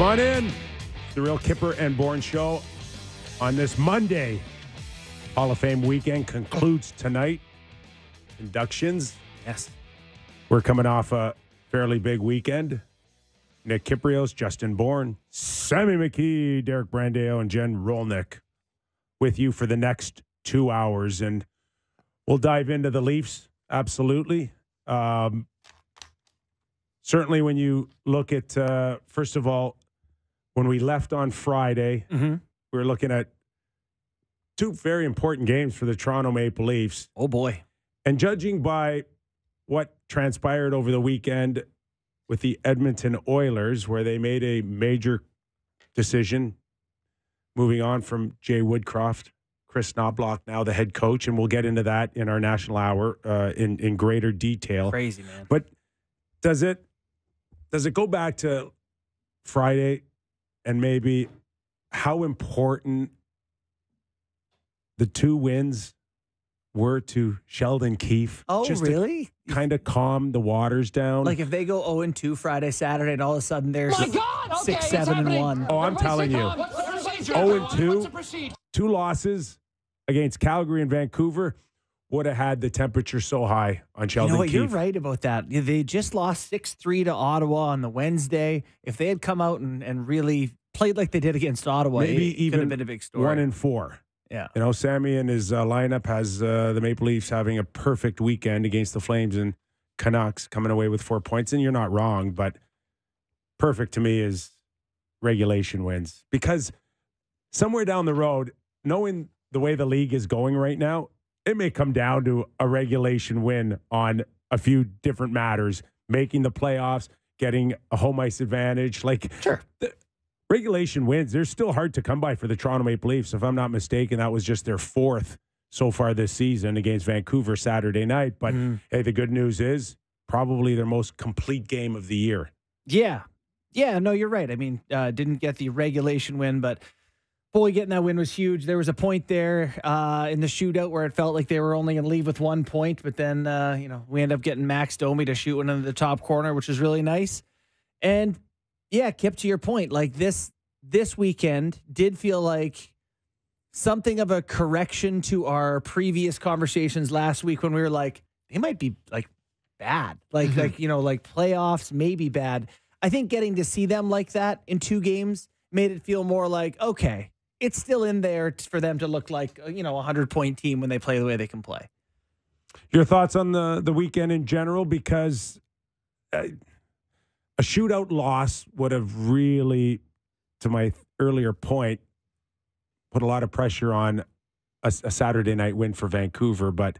Come on in. The Real Kyper and Bourne Show on this Monday. Hall of Fame weekend concludes tonight. Inductions. Yes. We're coming off a fairly big weekend. Nick Kypreos, Justin Bourne, Sammy McKee, Derek Brandeo, and Jen Rolnick with you for the next 2 hours. And we'll dive into the Leafs, absolutely. Certainly when you look at, first of all, when we left on Friday, we were looking at two very important games for the Toronto Maple Leafs. Oh, boy. And judging by what transpired over the weekend with the Edmonton Oilers, where they made a major decision, moving on from Jay Woodcroft, Chris Knobloch, now the head coach, and we'll get into that in our National Hour in greater detail. Crazy, man. But does it go back to Friday and maybe how important the two wins were to Sheldon Keefe? Oh, just really? Kind of calm the waters down. Like if they go 0-2 Friday, Saturday, and all of a sudden there's My God! Okay, 6-7-1. Oh, I'm telling you. 0-2, two losses against Calgary and Vancouver would have had the temperature so high on Sheldon You know what? Keefe. You're right about that. They just lost 6-3 to Ottawa on the Wednesday. If they had come out and really played like they did against Ottawa, Maybe it even could have been a big story. 1-4. Yeah. You know, Sammy and his lineup has the Maple Leafs having a perfect weekend against the Flames and Canucks, coming away with 4 points. And you're not wrong, but perfect to me is regulation wins. Because somewhere down the road, knowing the way the league is going right now, it may come down to a regulation win on a few different matters, making the playoffs, getting a home ice advantage. Like, Sure. The regulation wins, they're still hard to come by for the Toronto Maple Leafs. If I'm not mistaken, that was just their fourth so far this season against Vancouver Saturday night. But hey, the good news is probably their most complete game of the year. Yeah. Yeah, no, you're right. I mean, didn't get the regulation win, but boy, getting that win was huge. There was a point there in the shootout where it felt like they were only going to leave with 1 point, but then, we ended up getting Max Domi to shoot one into the top corner, which was really nice. And yeah, Kip, to your point, like this weekend did feel like something of a correction to our previous conversations last week when we were like, they might be like bad, like playoffs, maybe bad. I think getting to see them like that in 2 games made it feel more like, okay, it's still in there for them to look like, a 100-point team when they play the way they can play. Your thoughts on the weekend in general? Because a shootout loss would have really, to my earlier point, put a lot of pressure on a Saturday night win for Vancouver. But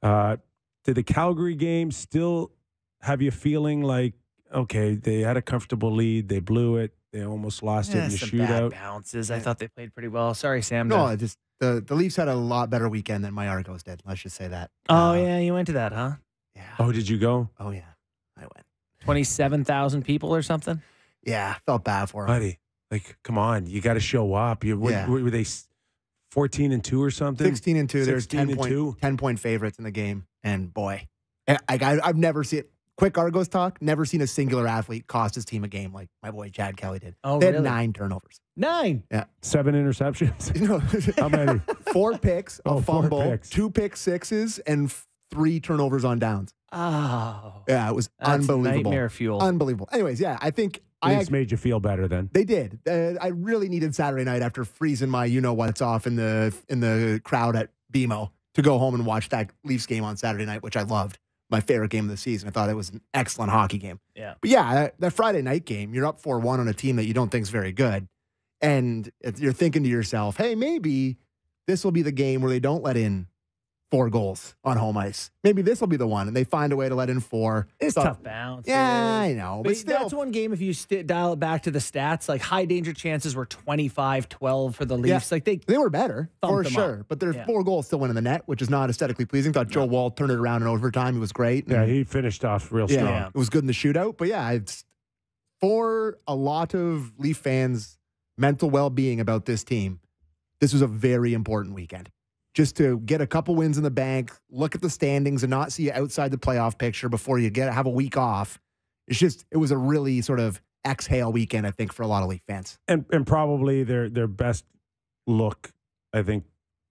did the Calgary game still have you feeling like, okay, they had a comfortable lead, they blew it, they almost lost it in the some shootout? bad bounces. I thought they played pretty well. Sorry, Sam. No, just the Leafs had a lot better weekend than my Argos did. Let's just say that. Oh, yeah, you went to that, huh? Yeah. Oh, did you go? Oh, yeah. I went. 27,000 people or something? Yeah, felt bad for him. Buddy, like, come on, you got to show up. Were they 14-2 or something? 16-2. There's 16-2. 10-point favorites in the game. And boy, I've never seen it. Quick Argos talk, never seen a singular athlete cost his team a game like my boy Chad Kelly did. Oh, they really? had 9 turnovers. 9? Yeah. 7 interceptions? No. How many? 4 picks, a 4 fumble, picks. 2 pick sixes, and 3 turnovers on downs. Oh. Yeah, it was That's unbelievable. nightmare fuel. Unbelievable. Anyways, yeah, I think Leafs made you feel better then. they did. I really needed Saturday night after freezing my you-know-what's off in the crowd at BMO to go home and watch that Leafs game on Saturday night, which I loved. My favorite game of the season. I thought it was an excellent hockey game. Yeah. But yeah, that Friday night game, you're up 4-1 on a team that you don't think is very good. And you're thinking to yourself, hey, maybe this will be the game where they don't let in 4 goals on home ice. Maybe this will be the one. And they find a way to let in 4. It's tough bounce. Yeah, I know. But still. That's one game, if you dial it back to the stats, like high danger chances were 25-12 for the Leafs. Yeah. Like they were better, for them sure. up. But there's Yeah. 4 goals still went in the net, which is not aesthetically pleasing. Thought Joe Wall turned it around in overtime. He was great. Yeah, he finished off real strong. Yeah. It was good in the shootout. But yeah, it's for a lot of Leaf fans' mental well-being about this team, this was a very important weekend. Just to get a couple wins in the bank, look at the standings and not see you outside the playoff picture before you have a week off. It was a really sort of exhale weekend, I think, for a lot of Leaf fans. And probably their best look, I think,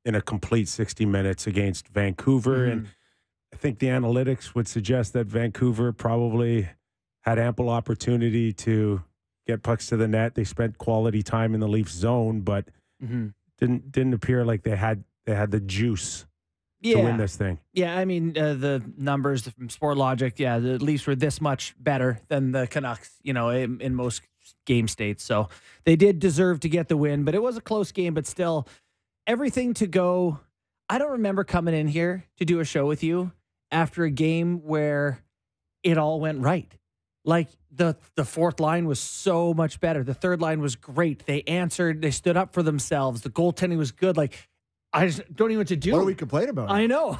in a complete 60 minutes against Vancouver. And I think the analytics would suggest that Vancouver probably had ample opportunity to get pucks to the net. They spent quality time in the Leafs zone, but didn't appear like they had the juice to win this thing. Yeah, I mean, the numbers from Sport Logic, the Leafs were this much better than the Canucks, in most game states. So they did deserve to get the win, but it was a close game, but still everything to go. I don't remember coming in here to do a show with you after a game where it all went right. Like the fourth line was so much better. The third line was great. They answered. They stood up for themselves. The goaltending was good. Like, I just don't even know what to do. What are we complaining about? I know.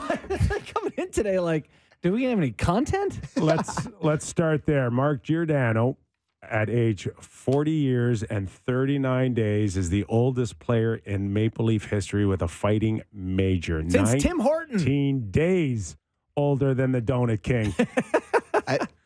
Coming in today, like, do we have any content? Let's start there. Mark Giordano, at age 40 years and 39 days, is the oldest player in Maple Leaf history with a fighting major. Since Tim Horton. 19 days older than the Donut King.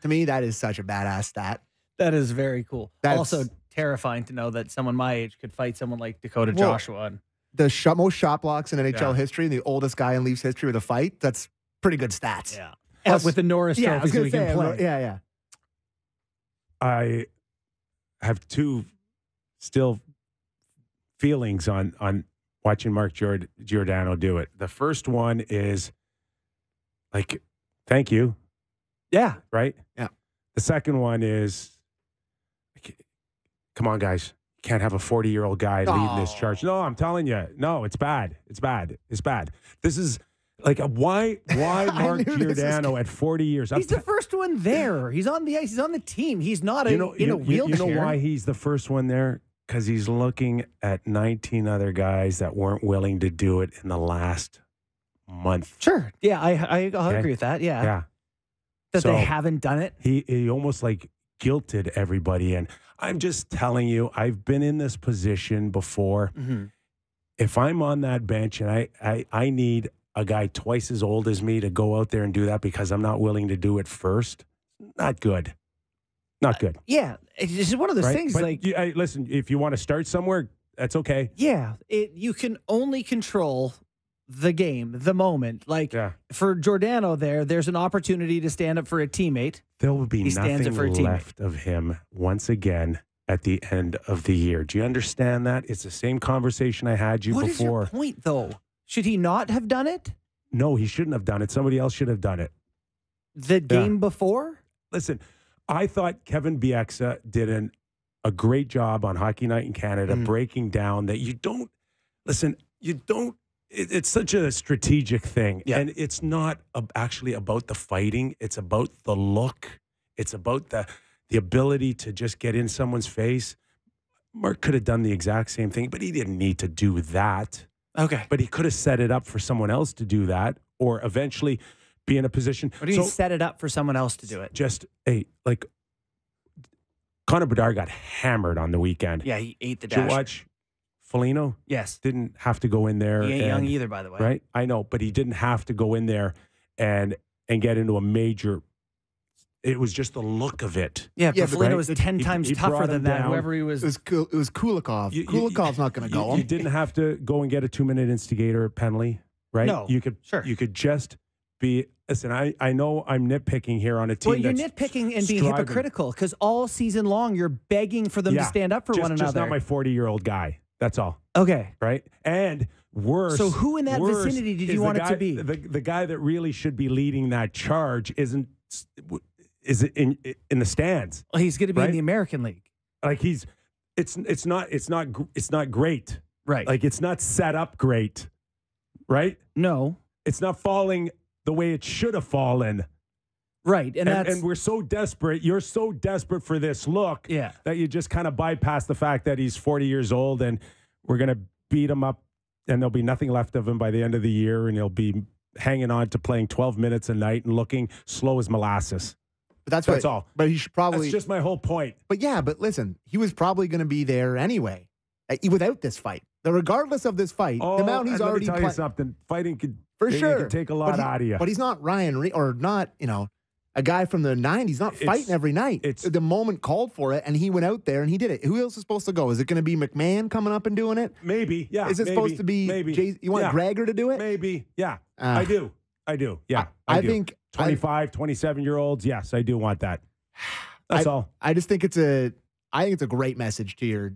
To me, that is such a badass stat. That is very cool. Also terrifying to know that someone my age could fight someone like Dakota Joshua. The most shot blocks in NHL history and the oldest guy in Leafs history with a fight, that's pretty good stats. Yeah. Plus, with the Norris trophies we can play. Yeah. I have two still feelings on watching Mark Giordano do it. The first one is like, thank you. Yeah. Right? Yeah. The second one is, come on, guys. You can't have a 40-year-old guy leading this charge. No, I'm telling you. No, it's bad. It's bad. It's bad. This is like, why Mark Giordano at 40 years? He's the first one there. He's on the ice. He's on the team. He's not in a wheelchair. You know why he's the first one there? Because he's looking at 19 other guys that weren't willing to do it in the last month. Sure. Yeah, I'll agree with that. Yeah. Yeah. That they haven't done it. He almost like guilted everybody. And I'm just telling you, I've been in this position before. If I'm on that bench and I need a guy twice as old as me to go out there and do that because I'm not willing to do it first, not good. Not good. Yeah. It's just one of those things. But like, listen, if you want to start somewhere, that's okay. Yeah. You can only control the game, the moment. Like for Giordano there's an opportunity to stand up for a teammate. There will be nothing left of him once again at the end of the year. Do you understand that? It's the same conversation I had before. What is your point, though? Should he not have done it? No, he shouldn't have done it. Somebody else should have done it. The game before? Listen, I thought Kevin Bieksa did a great job on Hockey Night in Canada breaking down that it's such a strategic thing. Yeah. And it's not actually about the fighting. It's about the look. It's about the ability to just get in someone's face. Mark could have done the exact same thing, but he didn't need to do that. Okay. But he could have set it up for someone else to do that or eventually be in a position. What do you set it up for someone else to do it? Just, like Connor Bedard got hammered on the weekend. Yeah, he ate the dash. Did you watch Foligno? Yes. Didn't have to go in there. He ain't young either, by the way. Right? I know, but he didn't have to go in there and get into a major. It was just the look of it. Yeah, but Foligno was 10 times tougher than that. Whoever he was. It was Kulikov. Kulikov's not going to go. You didn't have to go and get a 2-minute instigator penalty, right? No. You could just be. Listen, I know I'm nitpicking here on a team. Well, you're nitpicking and being hypocritical because all season long you're begging for them to stand up for one another. Just not my 40-year-old guy. That's all. Okay. Right? And worse. So who in that vicinity did you want it to be? The guy that really should be leading that charge is in the stands. Well, he's going to be in the American League. Like it's not great. Right. Like it's not set up great. Right? No. It's not falling the way it should have fallen. Right. And we're so desperate. You're so desperate for this look that you just kind of bypass the fact that he's 40 years old and we're going to beat him up and there'll be nothing left of him by the end of the year and he'll be hanging on to playing 12 minutes a night and looking slow as molasses. But that's all. But he should probably. That's just my whole point. But listen, he was probably going to be there anyway without this fight. Regardless of this fight, the amount he's already playing. Let me tell you something. Fighting could for sure could take a lot out of you. But he's not Ryan or not. a guy from the 90s, not fighting every night. The moment called for it, and he went out there and he did it. Who else is supposed to go? Is it going to be McMahon coming up and doing it? Maybe, yeah. Is it supposed to be you want Gregor to do it? Maybe, yeah. I do, yeah. I think 25, 27-year-olds, yes, I do want that. That's all. I just think it's a great message to your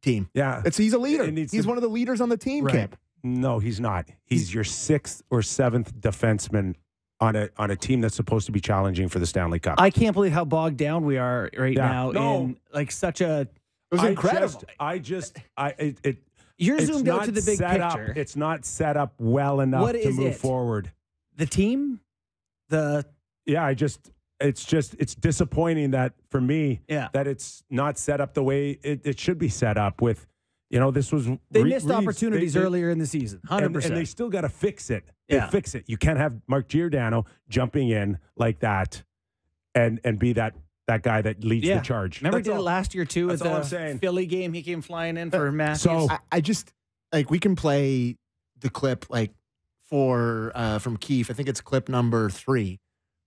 team. Yeah. He's a leader. He's one of the leaders on the team, right. Kip. No, he's not. He's your 6th or 7th defenseman on a team that's supposed to be challenging for the Stanley Cup. I can't believe how bogged down we are right now in like such a. It was incredible. You're zoomed out to the big picture. It's not set up well enough to move forward. The team, it's disappointing that for me that it's not set up the way it should be set up with. This was they missed opportunities earlier in the season, 100%, and they still got to fix it. Fix it. You can't have Mark Giordano jumping in like that, and be that guy that leads the charge. Remember he did it last year too at the Philly game. He came flying in for Matthews. So I just we can play the clip from Keefe. I think it's clip number 3,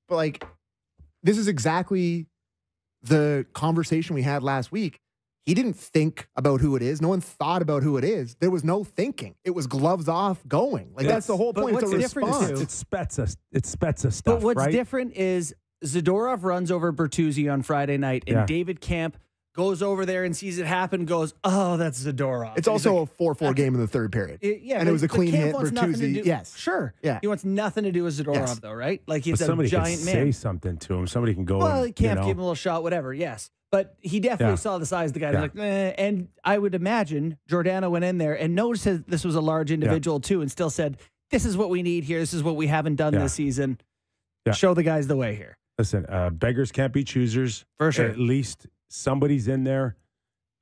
but this is exactly the conversation we had last week. He didn't think about who it is. No one thought about who it is. There was no thinking. It was gloves off going. That's the whole point. It's a response. It's Spezza stuff, But what's different is Zadorov runs over Bertuzzi on Friday night, and David Camp goes over there and sees it happen, goes, oh, that's Zadorov. It's also a 4-4 game in the third period. And it was a clean hit. Bertuzzi, yes. Sure. Yeah. He wants nothing to do with Zadorov, though, right? Like, he's a giant man. Somebody can say something to him. Somebody can go Camp gave him a little shot, whatever, yes. But he definitely saw the size of the guy. Like, and I would imagine Giordano went in there and noticed that this was a large individual too, and still said, "This is what we need here. This is what we haven't done this season. Show the guys the way here." Listen, beggars can't be choosers. For sure. At least somebody's in there.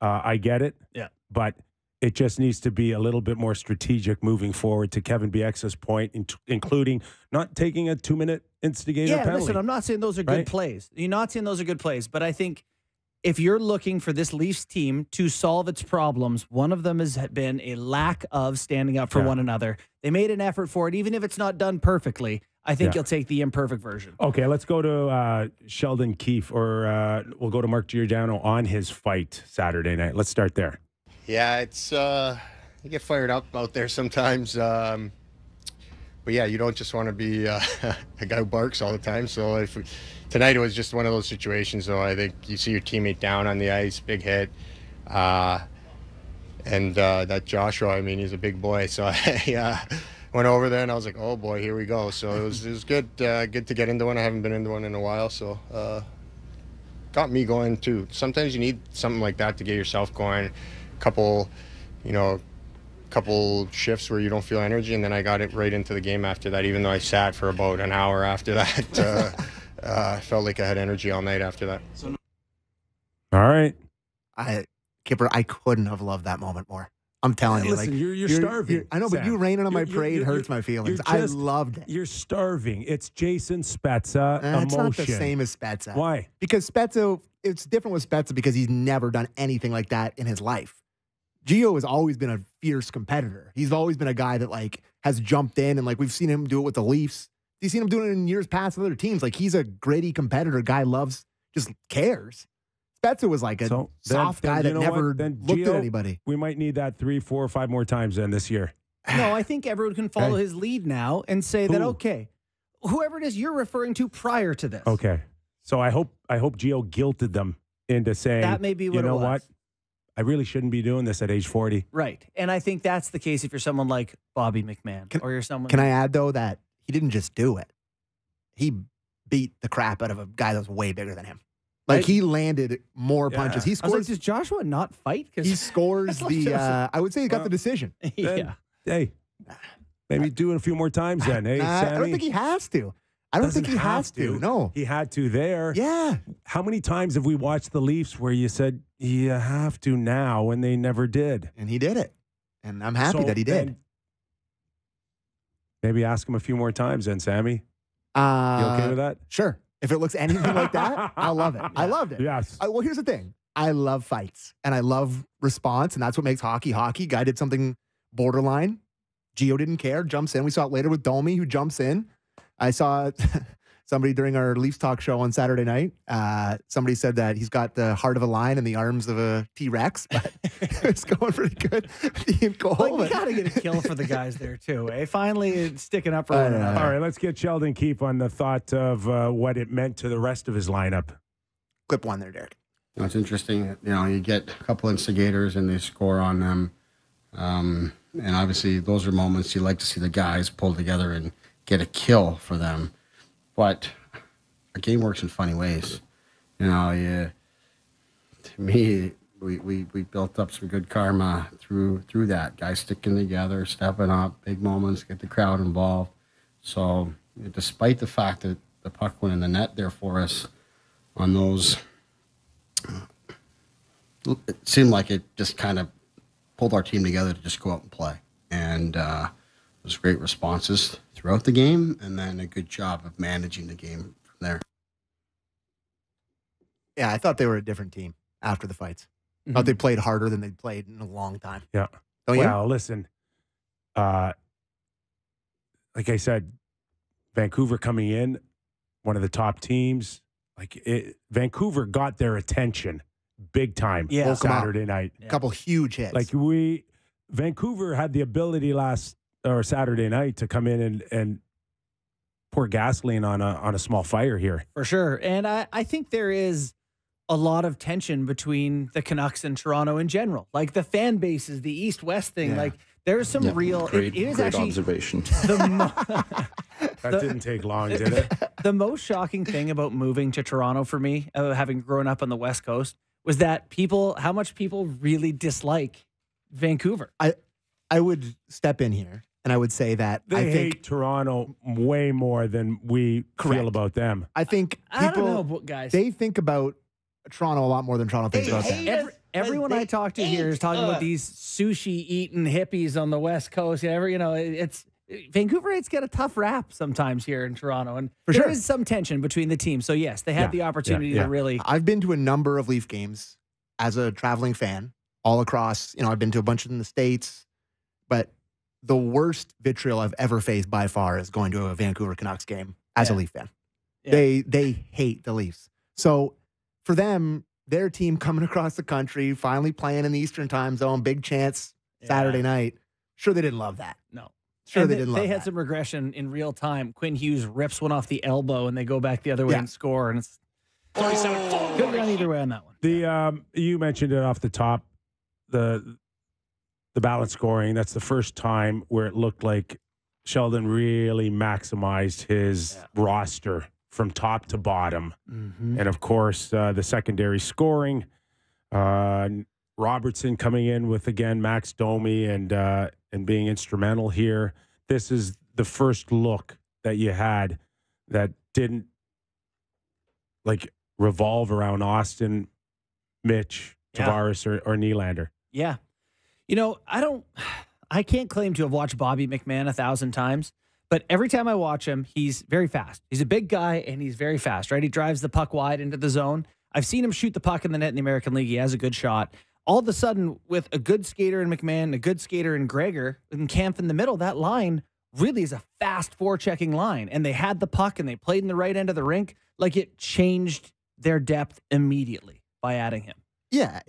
I get it. Yeah. But it just needs to be a little bit more strategic moving forward. To Kevin Bieksa's point, including not taking a 2-minute instigator penalty. Listen, I'm not saying those are good plays. You're not saying those are good plays, but I think if you're looking for this Leafs team to solve its problems, one of them has been a lack of standing up for one another. They made an effort for it, even if it's not done perfectly. I think you'll take the imperfect version. Okay, let's go to Sheldon Keefe, or we'll go to Mark Giordano on his fight Saturday night. Let's start there. Yeah, it's you get fired up out there sometimes. But yeah, you don't just want to be a guy who barks all the time. So tonight it was just one of those situations. So I think you see your teammate down on the ice, big hit, and that Joshua. I mean, he's a big boy. So I went over there and I was like, oh boy, here we go. So it was good, good to get into one. I haven't been into one in a while, so got me going too. Sometimes you need something like that to get yourself going. Couple shifts where you don't feel energy, and then I got it right into the game after that. Even though I sat for about an hour after that, I felt like I had energy all night after that. All right, Kyper, I couldn't have loved that moment more. I'm telling you, listen, you're starving. I know, but you raining on my parade hurts my feelings. I loved it. You're starving. It's Jason Spezza emotion. It's not the same as Spezza. Why? Because Spezza, it's different with Spezza because he's never done anything like that in his life. Gio has always been a fierce competitor. He's always been a guy that has jumped in, and we've seen him do it with the Leafs. You've seen him doing it in years past with other teams. He's a gritty competitor. Guy just cares. Spezza was a soft guy that never looked at anybody. We might need that 3, 4, or 5 more times then this year. No, I think everyone can follow his lead now and say that, okay, whoever it is you're referring to prior to this. Okay. So I hope Gio guilted them into saying, that may be what you know it was. What? I really shouldn't be doing this at age 40. Right. And I think that's the case if you're someone like Bobby McMahon or you're someone. Can I add, though, that he didn't just do it. He beat the crap out of a guy that was way bigger than him. He landed more punches. He scores. Does Joshua not fight? He scores I would say he got the decision. Yeah. Hey, maybe do it a few more times then. Hey, Sammy. I don't think he has to. I don't think he has to. No. He had to there. Yeah. How many times have we watched the Leafs where you said, you have to now, and they never did? And he did it. And I'm happy that he did. Maybe ask him a few more times then, Sammy. You okay with that? Sure. If it looks anything like that, I love it. Yeah. I loved it. Yes. Well, here's the thing. I love fights, and I love response, and that's what makes hockey hockey. Guy did something borderline. Gio didn't care, jumps in. We saw it later with Domi, who jumps in. I saw Somebody during our Leafs Talk show on Saturday night, somebody said that he's got the heart of a lion and the arms of a T-Rex, but it's going pretty good. Ian Cole. Like, we got to get a kill for the guys there, too. Finally, it's sticking up for one another. All right, let's get Sheldon Keefe on the thought of what it meant to the rest of his lineup. Clip one there, Derek. It's interesting. You get a couple instigators and they score on them. And obviously, those are moments you like to see the guys pull together and get a kill for them. But a game works in funny ways. To me, we built up some good karma through that. Guys sticking together, stepping up, big moments, get the crowd involved. So despite the fact that the puck went in the net there for us on those, it seemed like it just kind of pulled our team together to just go out and play. And it was great responses throughout the game, and then a good job of managing the game from there. Yeah, I thought they were a different team after the fights. I thought they played harder than they'd played in a long time. Yeah. Don't you? Well, listen, like I said, Vancouver coming in, one of the top teams. Vancouver got their attention big time Saturday night. A couple huge hits. Vancouver had the ability Saturday night to come in and pour gasoline on a small fire here. For sure. And I think there is a lot of tension between the Canucks and Toronto in general. Like the fan bases, the East-West thing, there's some real... Great, it is great actually observation. That didn't take long, did it? The most shocking thing about moving to Toronto for me, having grown up on the West Coast, was that how much people really dislike Vancouver. I would step in here and I would say that They hate Toronto way more than we feel about them. I think I people, don't know, guys. they think about Toronto a lot more than Toronto thinks about them. Everyone I talk to here is talking about these sushi eating hippies on the West Coast. It's Vancouverites get a tough rap sometimes here in Toronto, and there is some tension between the teams. So yes, they have the opportunity to really. I've been to a number of Leaf games as a traveling fan all across. I've been to a bunch in the States, but the worst vitriol I've ever faced by far is going to a Vancouver Canucks game as a Leaf fan. Yeah. They hate the Leafs. So for them, their team coming across the country, finally playing in the Eastern time zone, big chance Saturday night. Sure, they didn't love that. No. Sure, they didn't love that. They had some regression in real time. Quinn Hughes rips one off the elbow, and they go back the other way and score. And it's 37-4. Could have gone either way on that one. You mentioned it off the top, the balance scoring. That's the first time where it looked like Sheldon really maximized his roster from top to bottom. Mm-hmm. And, of course, the secondary scoring. Robertson coming in with, again, Max Domi and being instrumental here. This is the first look that you had that didn't, revolve around Austin, Mitch, Tavares, or Nylander. Yeah. I can't claim to have watched Bobby McMahon 1,000 times, but every time I watch him, he's very fast. He's a big guy, and he's very fast, right? He drives the puck wide into the zone. I've seen him shoot the puck in the net in the American League. He has a good shot. All of a sudden, with a good skater in McMahon, and a good skater in Gregor, and Kampf in the middle, that line really is a fast forechecking line. And they had the puck, and they played in the right end of the rink. It changed their depth immediately by adding him. Yeah.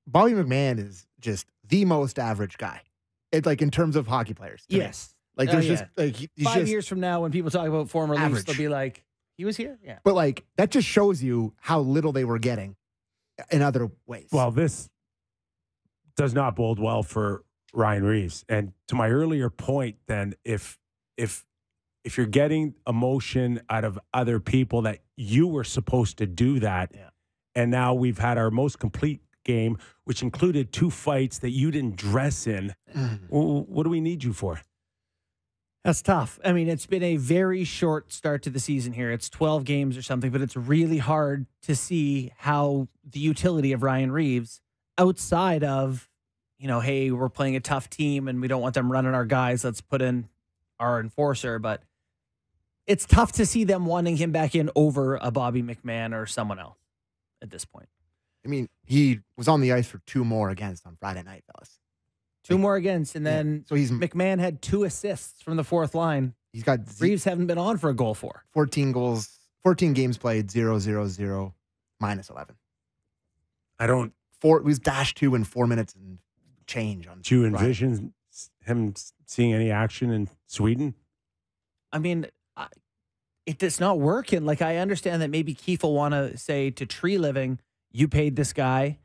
Bobby McMahon is just the most average guy. It's in terms of hockey players. Yes. There's just he's 5 years from now, when people talk about former Leafs, they'll be like, he was here? Yeah. But that just shows you how little they were getting in other ways. Well, this does not bode well for Ryan Reeves. And to my earlier point, then, if you're getting emotion out of other people, that you were supposed to do that, and now we've had our most complete game, which included 2 fights that you didn't dress in. What do we need you for? That's tough. I mean, it's been a very short start to the season here. It's 12 games or something, but it's really hard to see how the utility of Ryan Reeves outside of, hey, we're playing a tough team and we don't want them running our guys. Let's put in our enforcer. But it's tough to see them wanting him back in over a Bobby McMahon or someone else at this point. I mean, he was on the ice for 2 more against on Friday night, fellas. 2 more against, and then so McMahon had 2 assists from the fourth line He's got Reeves haven't been on for a goal for. 14 goals, 14 games played, 0-0-0, minus 11. I don't. He was dash 2 in 4 minutes and change on. Do you envision him seeing any action in Sweden? I mean, it's not working. Like, I understand that maybe Keefe will want to say to Tree Living, you paid this guy.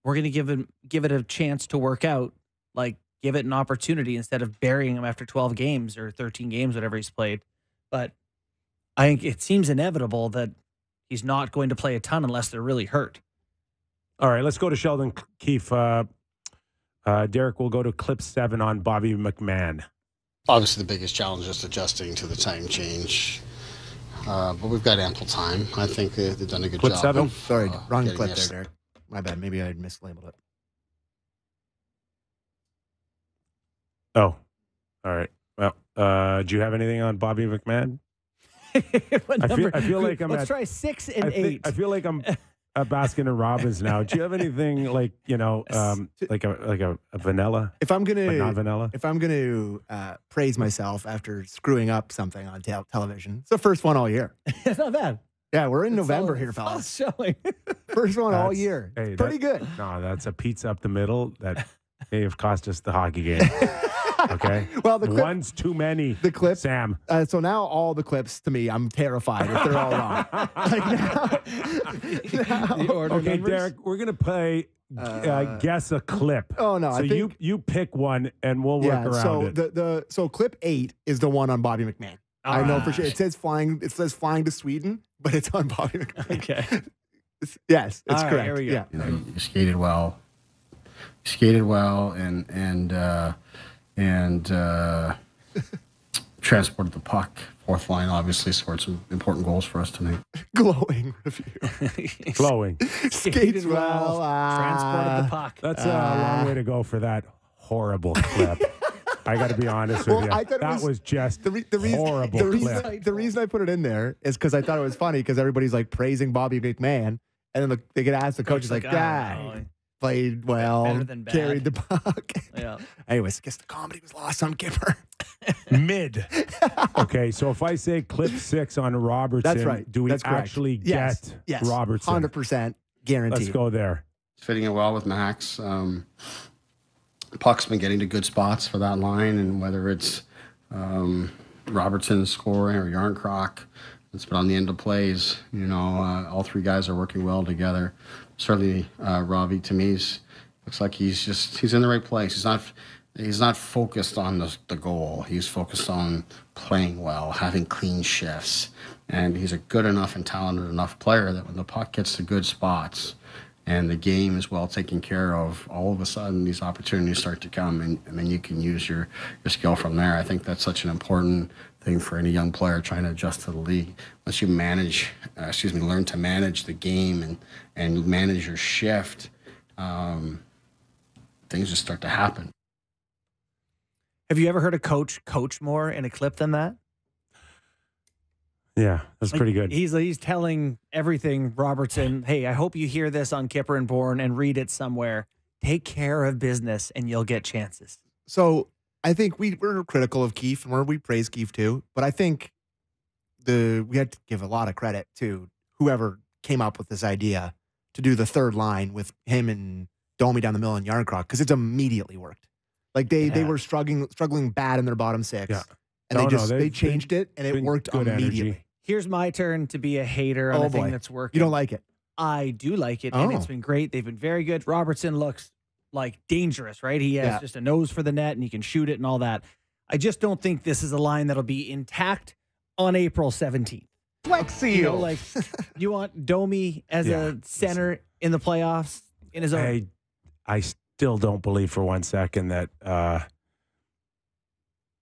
We're going to give it a chance to work out. Like, give it an opportunity instead of burying him after 12 games or 13 games, whatever he's played. But I think it seems inevitable that he's not going to play a ton unless they're really hurt. All right, let's go to Sheldon Keefe. Derek will go to clip 7 on Bobby McMahon. Obviously, the biggest challenge is adjusting to the time change. But we've got ample time. I think they've done a good Clip job. 7? Sorry, wrong getting clip us- there, Derek. My bad. Maybe I mislabeled it. Oh, all right. Well, do you have anything on Bobby McMahon? What number? I feel like I'm Let's at- try 6 and 8. I feel like I'm at Baskin and Robbins now. Do you have anything like, like a vanilla, If I'm but not gonna vanilla? praise myself after screwing up something on television, it's the first one all year. It's not bad. Yeah, we're in It's November solid- here, solid fellas. showing. First one all That's- year. hey, Pretty that- good. No, that's a pizza up the middle that may have cost us the hockey game. Okay. Well, the clip, One's too many. the clip. Sam. So now all the clips to me, I'm terrified if they're all wrong. Like now, The order Okay, numbers? Derek, we're gonna play guess a clip. Oh no, So I think you pick one and we'll work around so it. so clip 8 is the one on Bobby McMahon. I know for sure. Alright. It says flying to Sweden, but it's on Bobby McMahon. Okay. Yes, it's All right, correct. here we go. Yeah. You know, you skated well. You skated well and transported the puck. Fourth line obviously scored some important goals for us tonight. Glowing review. Flowing. Skates well. Transported the puck. That's a long way to go for that horrible clip. I got to be honest with Well, you. I thought it That was just the reason, horrible the clip. reason, the reason I put it in there is because I thought it was funny because everybody's like praising Bobby McMahon, and then they get asked, the coach is like, "Ah, "Guy played well, Better than bad." carried the puck." Yeah. Anyways, I guess the comedy was lost on Kyper. Mid. Okay, so if I say clip 6 on Robertson, That's right. do we That's correct. actually Yes. get Robertson? 100% guaranteed. Let's go there. Fitting in well with Max. Puck's been getting to good spots for that line, and whether it's Robertson scoring or Yarncroc, it's been on the end of plays. You know, all three guys are working well together. Certainly, Robbie to me looks like he's in the right place. He's not focused on the goal. He's focused on playing well, having clean shifts, and he's a good enough and talented enough player that when the puck gets to good spots and the game is well taken care of, all of a sudden these opportunities start to come, and then you can use your skill from there. I think that's such an important thing for any young player trying to adjust to the league. Once you learn to manage the game and manage your shift, things just start to happen. Have you ever heard a coach more in a clip than that? Yeah, that's pretty good. He's telling everything, Robertson, hey, I hope you hear this on Kyper and Bourne and read it somewhere. Take care of business and you'll get chances. So I think we're critical of Keefe, and we praise Keefe too. But I think we had to give a lot of credit to whoever came up with this idea to do the third line with him and Domi down the middle and Yarncroc, because it's immediately worked. Like they were struggling bad in their bottom six. Yeah. And No, they changed it, and it been worked good immediately. energy. Here's my turn to be a hater on Oh, a thing boy. that's working. You don't like it? I do like it, and Oh. it's been great. They've been very good. Robertson looks like dangerous, right? He has just a nose for the net, and he can shoot it and all that. I just don't think this is a line that'll be intact on April 17th. Flex seal. You know, like, you want Domi as a center in the playoffs in his own. I still don't believe for one second that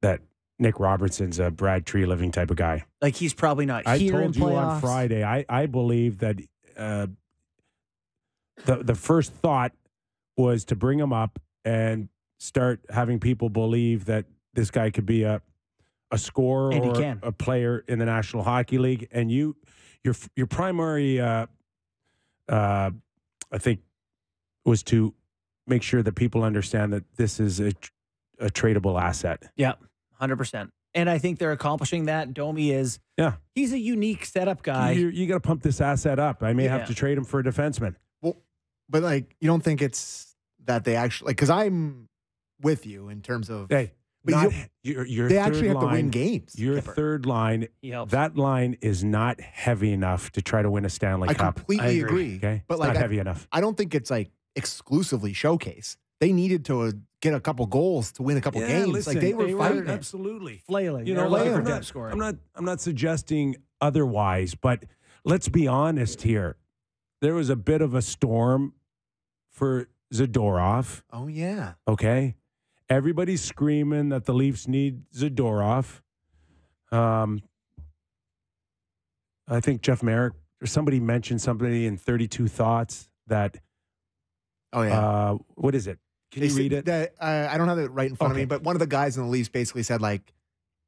that Nick Robertson's a Brad Tree Living type of guy. Like, he's probably not I here in told you playoffs. on Friday, I believe that the first thought was to bring him up and start having people believe that this guy could be a scorer And he or can. a player in the National Hockey League. And your primary, I think, was to make sure that people understand that this is a tradable asset. Yeah, 100%. And I think they're accomplishing that. Domi is, he's a unique setup guy. You got to pump this asset up. I may have to trade him for a defenseman. Well, but like, you don't think it's that they actually, like, because I'm with you in terms of, hey, but your they third actually have to win games. Your Kyper. third line, that line is not heavy enough to try to win a Stanley I Cup. completely agree. Okay, but it's like, not heavy enough. I don't think it's like exclusively showcase. They needed to get a couple goals to win a couple games. Listen, like they were fighting, absolutely flailing. You know, I'm not suggesting otherwise, but let's be honest here. There was a bit of a storm for Zadorov. Oh yeah. Okay. Everybody's screaming that the Leafs need Zadorov. I think Jeff Merrick or somebody mentioned somebody in 32 Thoughts that. Oh yeah. What is it? Can you read it? I don't have it right in front of me, but one of the guys in the Leafs basically said like,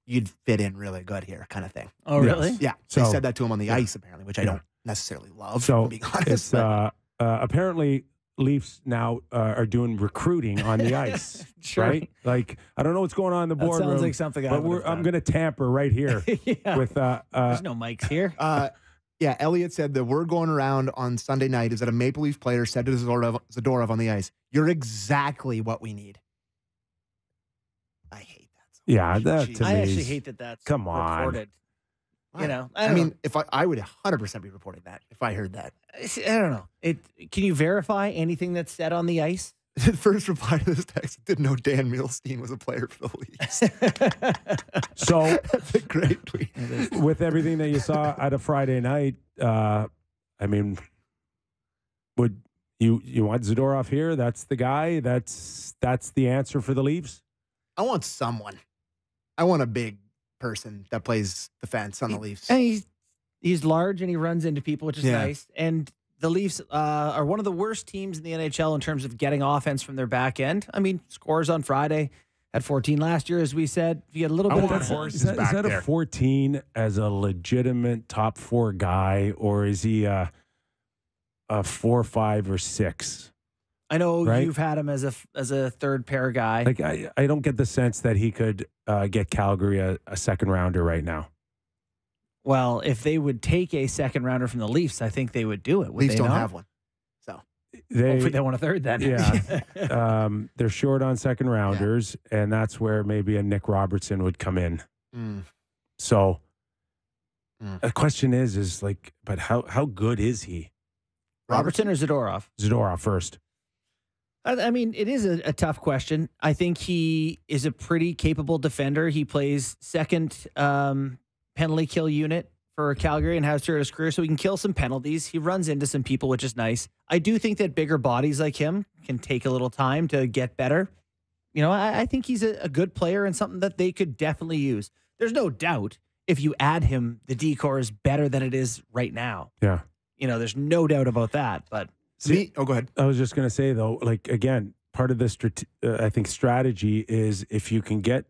"You'd fit in really good here," kind of thing. Oh really? Yeah. So they said that to him on the ice apparently, which I don't necessarily love. So to be honest, apparently. Leafs now are doing recruiting on the ice, right? Like, I don't know what's going on in the boardroom. Sounds like something but I'm going to tamper right here with. There's no mics here. Yeah, Elliot said the word going around on Sunday night is that a Maple Leaf player said to Zadorov on the ice, "You're exactly what we need." I hate that. So much. I actually hate that. That's come on. Reported. You know, I mean, if I would 100% be reporting that if I heard that. I don't know. Can you verify anything that's said on the ice? The first reply to this text didn't know Dan Milstein was a player for the Leafs. So that's a great tweet. With everything that you saw at a Friday night, I mean, would you want Zadorov here? That's the guy. That's the answer for the Leafs. I want someone. I want a big person that plays defense on the Leafs. And he's large and he runs into people, which is nice. And the Leafs are one of the worst teams in the NHL in terms of getting offense from their back end. I mean, scores on Friday, had 14 last year, as we said. You get a little bit of is that a 14 as a legitimate top 4 guy, or is he a 4, 5, or 6? I know you've had him as a third pair guy. Like I don't get the sense that he could get Calgary a second rounder right now. Well, if they would take a second rounder from the Leafs, I think they would do it. Leafs don't have one, so hopefully they want a third then. Yeah, they're short on second rounders, and that's where maybe a Nick Robertson would come in. So the question is like, but how good is he? Robertson or Zadorov? Zadorov first. I mean, it is a tough question. I think he is a pretty capable defender. He plays second penalty kill unit for Calgary and has throughout his career, so he can kill some penalties. He runs into some people, which is nice. I do think that bigger bodies like him can take a little time to get better. You know, I think he's a good player and something that they could definitely use. There's no doubt if you add him, the D-core is better than it is right now. Yeah. You know, there's no doubt about that, but... go ahead. I was just going to say, though, like, again, part of the I think strategy is if you get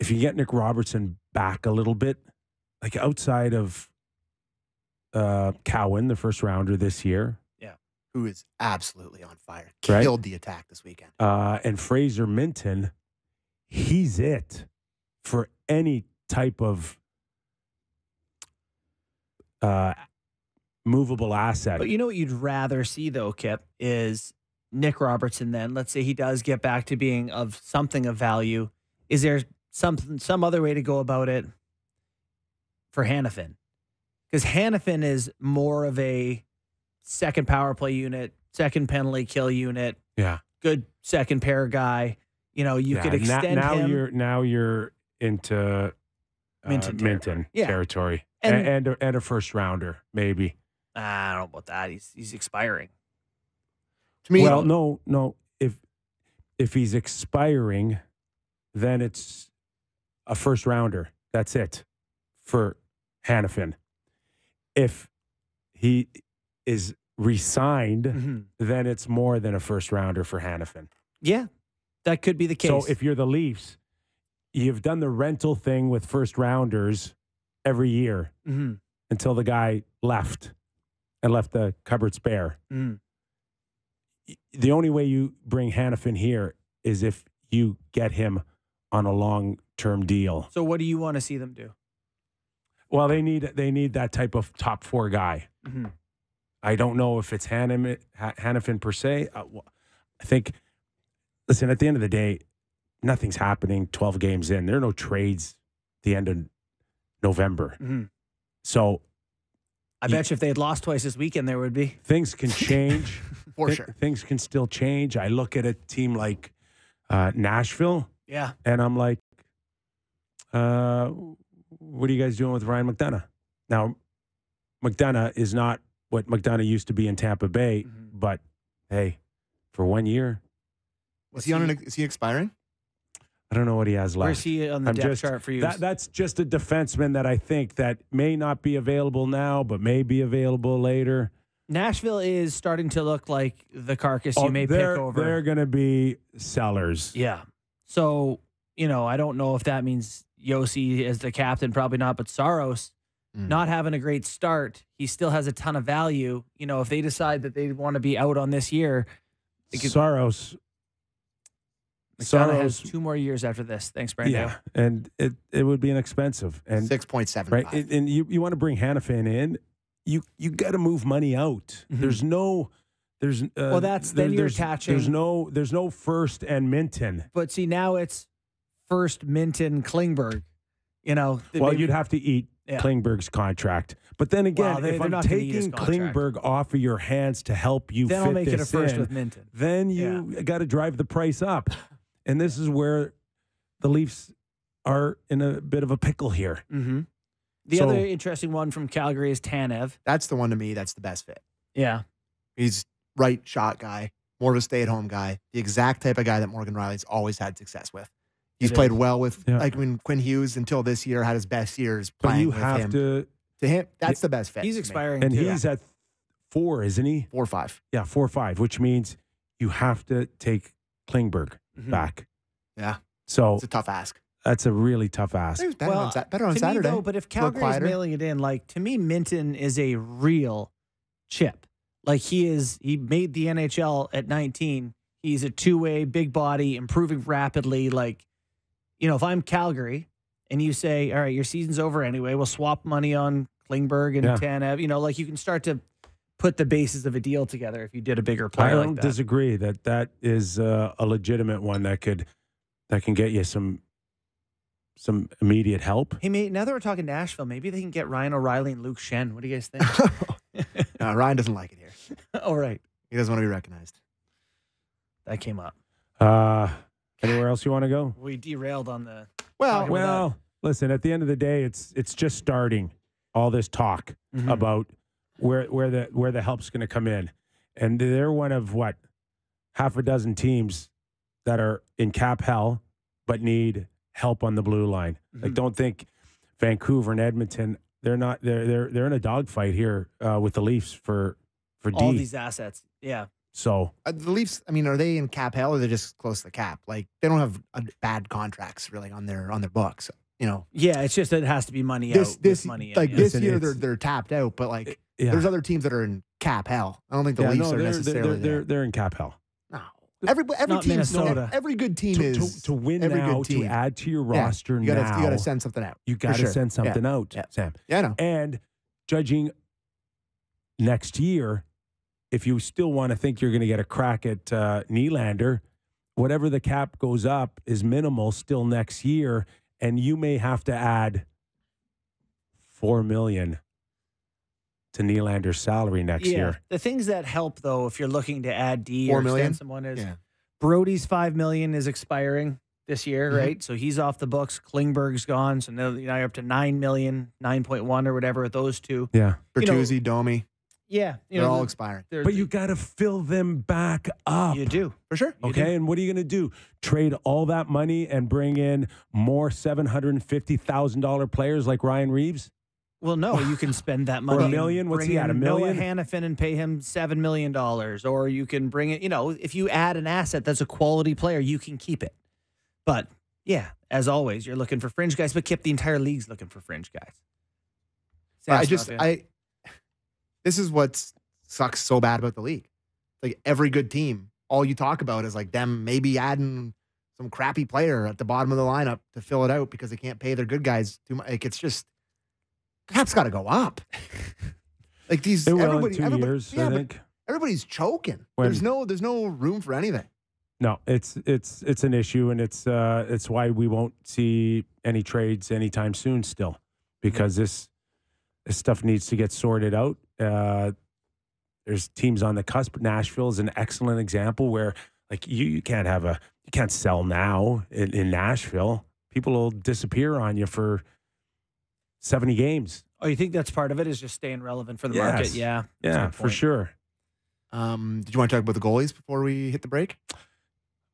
Nick Robertson back a little bit, like outside of Cowan, the first rounder this year. Yeah. Who is absolutely on fire. Right? Killed the attack this weekend. And Fraser Minton, he's it for any type of movable asset. But you know what you'd rather see, though, Kip, is Nick Robertson then. Let's say he does get back to being of something of value. Is there some other way to go about it for Hanifin? Because Hanifin is more of a second power play unit, second penalty kill unit. Yeah. Good second pair guy. You know, you could extend him. Now you're into Minton territory. And a first rounder, maybe. I don't know about that. He's expiring. To me, well, no. If he's expiring, then it's a first rounder. That's it for Hanifin. If he is re-signed, then it's more than a first rounder for Hanifin. Yeah, that could be the case. So if you're the Leafs, you've done the rental thing with first rounders every year until the guy left and left the cupboard spare. The only way you bring Hanifin here is if you get him on a long short-term deal. So what do you want to see them do? Well, they need that type of top 4 guy. Mm-hmm. I don't know if it's Hannafin per se. I think, listen, at the end of the day, nothing's happening 12 games in. There are no trades at the end of November. Mm-hmm. So I bet you if they had lost twice this weekend, there would be. Things can change. For sure. Things can still change. I look at a team like Nashville, Yeah. and I'm like, what are you guys doing with Ryan McDonough? Now, McDonough is not what McDonough used to be in Tampa Bay, but hey, for 1 year. Is he expiring? I don't know what he has left. Where's he on the depth chart for you? That's just a defenseman that I think that may not be available now, but may be available later. Nashville is starting to look like the carcass you may pick over. They're going to be sellers. Yeah. So, I don't know if that means Yossi as the captain, probably not, but Saros not having a great start, he still has a ton of value. If they decide that they want to be out on this year, Saros has 2 more years after this. Thanks, Brandon. Yeah, and it would be inexpensive. And 6.75. right, and you want to bring Hannafin in, you got to move money out. Mm-hmm. Then you're attaching. There's no First and Minton. But see, now it's First, Minton, Klingberg. You'd have to eat Klingberg's contract. But then again, if I'm taking Klingberg off of your hands to help you then fit I'll make it a this first in, with Minton. then you got to drive the price up. And this is where the Leafs are in a bit of a pickle here. Mm-hmm. The other interesting one from Calgary is Tanev. That's the one to me. That's the best fit. Yeah. He's right shot guy, more of a stay-at-home guy, the exact type of guy that Morgan Riley's always had success with. He's played well with, like when Quinn Hughes until this year had his best years playing with him. To him, that's the best fit. He's expiring and too. He's at 4, isn't he? 4-5. Yeah, 4-5, which means you have to take Klingberg back. Yeah. So it's a tough ask. That's a really tough ask. He was better on Saturday. Me, though, but if Calgary's mailing it in, to me, Minton is a real chip. He made the NHL at 19. He's a 2-way, big body, improving rapidly. If I'm Calgary and you say, all right, your season's over anyway, we'll swap money on Klingberg and Tanev, you can start to put the bases of a deal together if you did a bigger player. I don't disagree that is a legitimate one that can get you some immediate help. Hey, mate, now that we're talking Nashville, maybe they can get Ryan O'Reilly and Luke Shen. What do you guys think? No, Ryan doesn't like it here. All right. He doesn't want to be recognized. That came up. Anywhere else you want to go? We derailed on the... Well, listen, at the end of the day, it's just starting all this talk about where the help's going to come in. And they're one of, half a dozen teams that are in cap hell but need help on the blue line. Don't think Vancouver and Edmonton, they're in a dogfight here with the Leafs for D. All these assets. Yeah. So the Leafs, are they in cap hell or they're just close to the cap? They don't have bad contracts really on their books. Yeah, it's just that it has to be money out. This money in. This year they're tapped out, but there's other teams that are in cap hell. I don't think the Leafs are necessarily there. They're in cap hell. No. Every team, Minnesota. Every good team is to win every now, good team. to add to your roster you gotta, now. You got to send something out. You got to send something out, Sam. Yeah, I know. And judging next year, if you still want to think you're going to get a crack at Nylander, whatever the cap goes up is minimal still next year, and you may have to add $4 million to Nylander's salary next year. The things that help, though, if you're looking to add D $4 or million? extend someone is Brody's $5 million is expiring this year, right? So he's off the books. Klingberg's gone, so now you're up to $9 million, 9.1 or whatever with those two. Yeah, Bertuzzi, Domi. Yeah, they're all expiring. But you got to fill them back up. You do. For sure. Okay, and what are you going to do? Trade all that money and bring in more $750,000 players like Ryan Reeves? Well, no, you can spend that money. Or $1 million? What's he at, $1 million? Noah Hannafin and pay him $7 million. Or you can bring it, if you add an asset that's a quality player, you can keep it. But, yeah, as always, you're looking for fringe guys, but Kip, the entire league's looking for fringe guys. This is what sucks so bad about the league. Every good team, all you talk about is them maybe adding some crappy player at the bottom of the lineup to fill it out because they can't pay their good guys too much. Like, it's just cap's got to go up. Like these, It will everybody, in 2 years, I think. Everybody's choking. There's no room for anything. No, it's an issue, and it's why we won't see any trades anytime soon still, because this stuff needs to get sorted out. There's teams on the cusp. Nashville is an excellent example where like you can't sell now in Nashville. People will disappear on you for 70 games. Oh, you think that's part of it, is just staying relevant for the market? Yeah. Yeah, for sure. Did you want to talk about the goalies before we hit the break?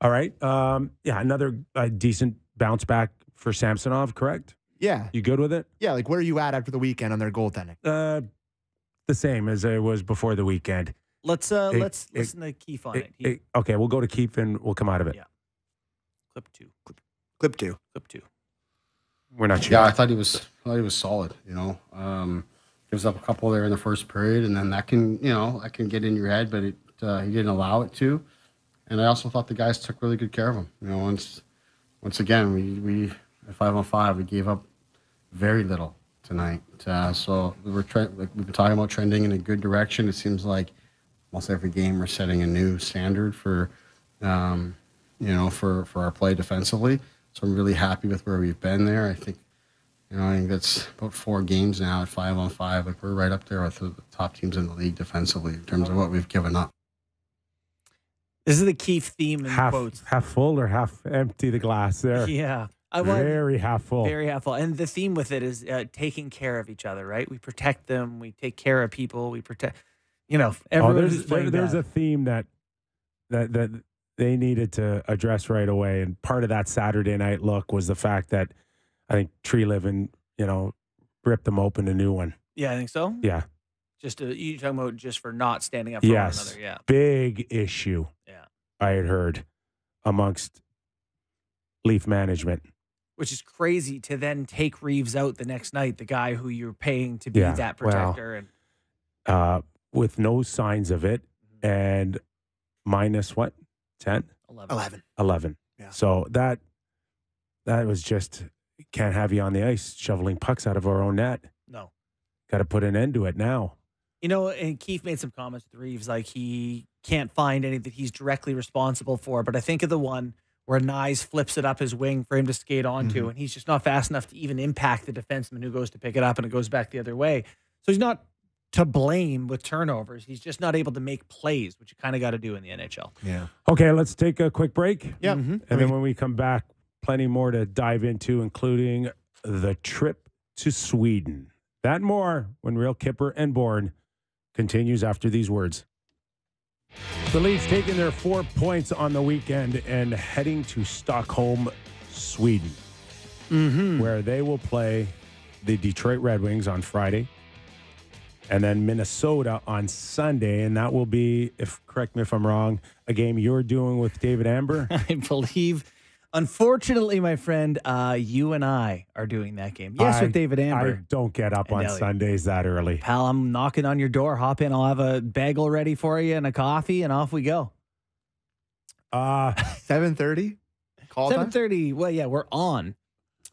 All right. Another decent bounce back for Samsonov, correct? Yeah. You good with it? Yeah, like where are you at after the weekend on their goaltending? The same as it was before the weekend. Let's listen to Keefe on it. Okay, we'll go to Keefe and we'll come out of it. Yeah. Clip two. We're not sure. Yeah, I thought he was solid. Gives up a couple there in the first period, and then that can get in your head, but he didn't allow it to. And I also thought the guys took really good care of him. Once again, we at 5-on-5 we gave up very little tonight. So we've been talking about trending in a good direction. It seems like almost every game we're setting a new standard for our play defensively. So I'm really happy with where we've been there. I think that's about 4 games now at 5-on-5. Like, we're right up there with the top teams in the league defensively in terms of what we've given up. This is the Keefe theme in quotes. Half full or half empty the glass there? Yeah. Very half full. Very half full. And the theme with it is taking care of each other, right? We protect them. We take care of people. We protect, everyone's there's a theme that they needed to address right away. And part of that Saturday night look was the fact that I think Tree Living, ripped them open a new one. Yeah, I think so. Yeah. You talking about just for not standing up for one another? Yeah. Big issue. Yeah. I had heard amongst Leaf management. Which is crazy to then take Reeves out the next night, the guy who you're paying to be that protector. With no signs of it, and minus what? 10? 11. Yeah. So that was just, can't have you on the ice shoveling pucks out of our own net. No. Got to put an end to it now. And Keefe made some comments with Reeves, like he can't find any that he's directly responsible for. But I think of the one where Nyes flips it up his wing for him to skate onto, and he's just not fast enough to even impact the defenseman who goes to pick it up, and it goes back the other way. So he's not to blame with turnovers. He's just not able to make plays, which you kind of got to do in the NHL. Yeah. Okay, let's take a quick break. Yeah. And then when we come back, plenty more to dive into, including the trip to Sweden. That and more when Real Kyper and Bourne continues after these words. The Leafs taking their 4 points on the weekend and heading to Stockholm, Sweden, where they will play the Detroit Red Wings on Friday and then Minnesota on Sunday. And that will be, correct me if I'm wrong, a game you're doing with David Amber. I believe, unfortunately, my friend, you and I are doing that game. Yes, with David Amber. I don't get up on Sundays that early. Pal, I'm knocking on your door. Hop in. I'll have a bagel ready for you and a coffee, and off we go. 7:30? Call 7:30. Well, yeah, we're on.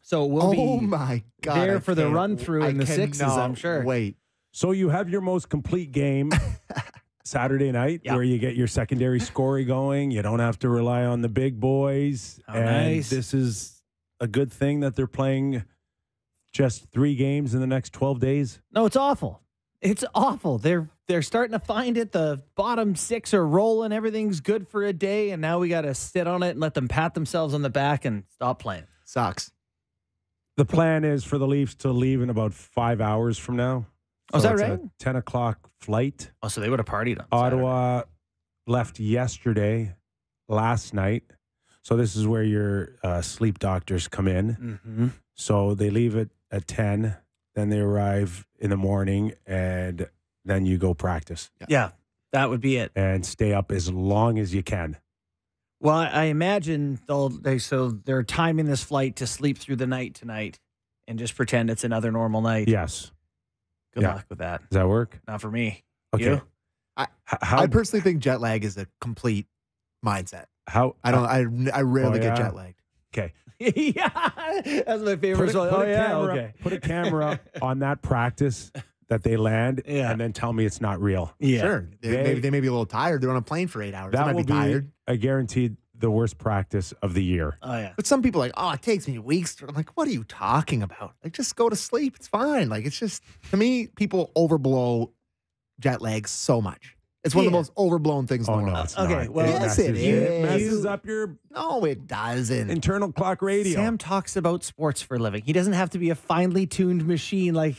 So we'll be my God, there for the run-through in the sixes, I'm sure. Wait. So you have your most complete game Saturday night where you get your secondary scoring going. You don't have to rely on the big boys. Nice. This is a good thing that they're playing just 3 games in the next 12 days. No, it's awful. It's awful. They're starting to find it. The bottom 6 are rolling. Everything's good for a day, and now we got to sit on it and let them pat themselves on the back and stop playing. Sucks. The plan is for the Leafs to leave in about 5 hours from now. Oh, is that right? A 10 o'clock flight. Oh, so they would have partied on Ottawa left yesterday, last night. So this is where your sleep doctors come in. So they leave it at 10. Then they arrive in the morning, and then you go practice. Yeah, that would be it. And stay up as long as you can. Well, I imagine they're timing this flight to sleep through the night tonight and just pretend it's another normal night. Yes. Good luck with that. Does that work? Not for me. Okay. You? I personally think jet lag is a complete mindset. How I rarely get jet lagged. Okay. Yeah, that's my favorite. Put a camera on that practice that they land, and then tell me it's not real. Yeah, Sure. They may be a little tired. They're on a plane for 8 hours. They That might will be tired. I guaranteed the worst practice of the year. Oh yeah. But some people are like, oh, it takes me weeks. I'm like, what are you talking about? Like, just go to sleep. It's fine. Like, it's just, to me, people overblow jet lag so much. It's one of the most overblown things in the world. No, it's Okay, not. well, yes, it is. It messes up your No, it doesn't. internal clock radio. Sam talks about sports for a living. He doesn't have to be a finely tuned machine like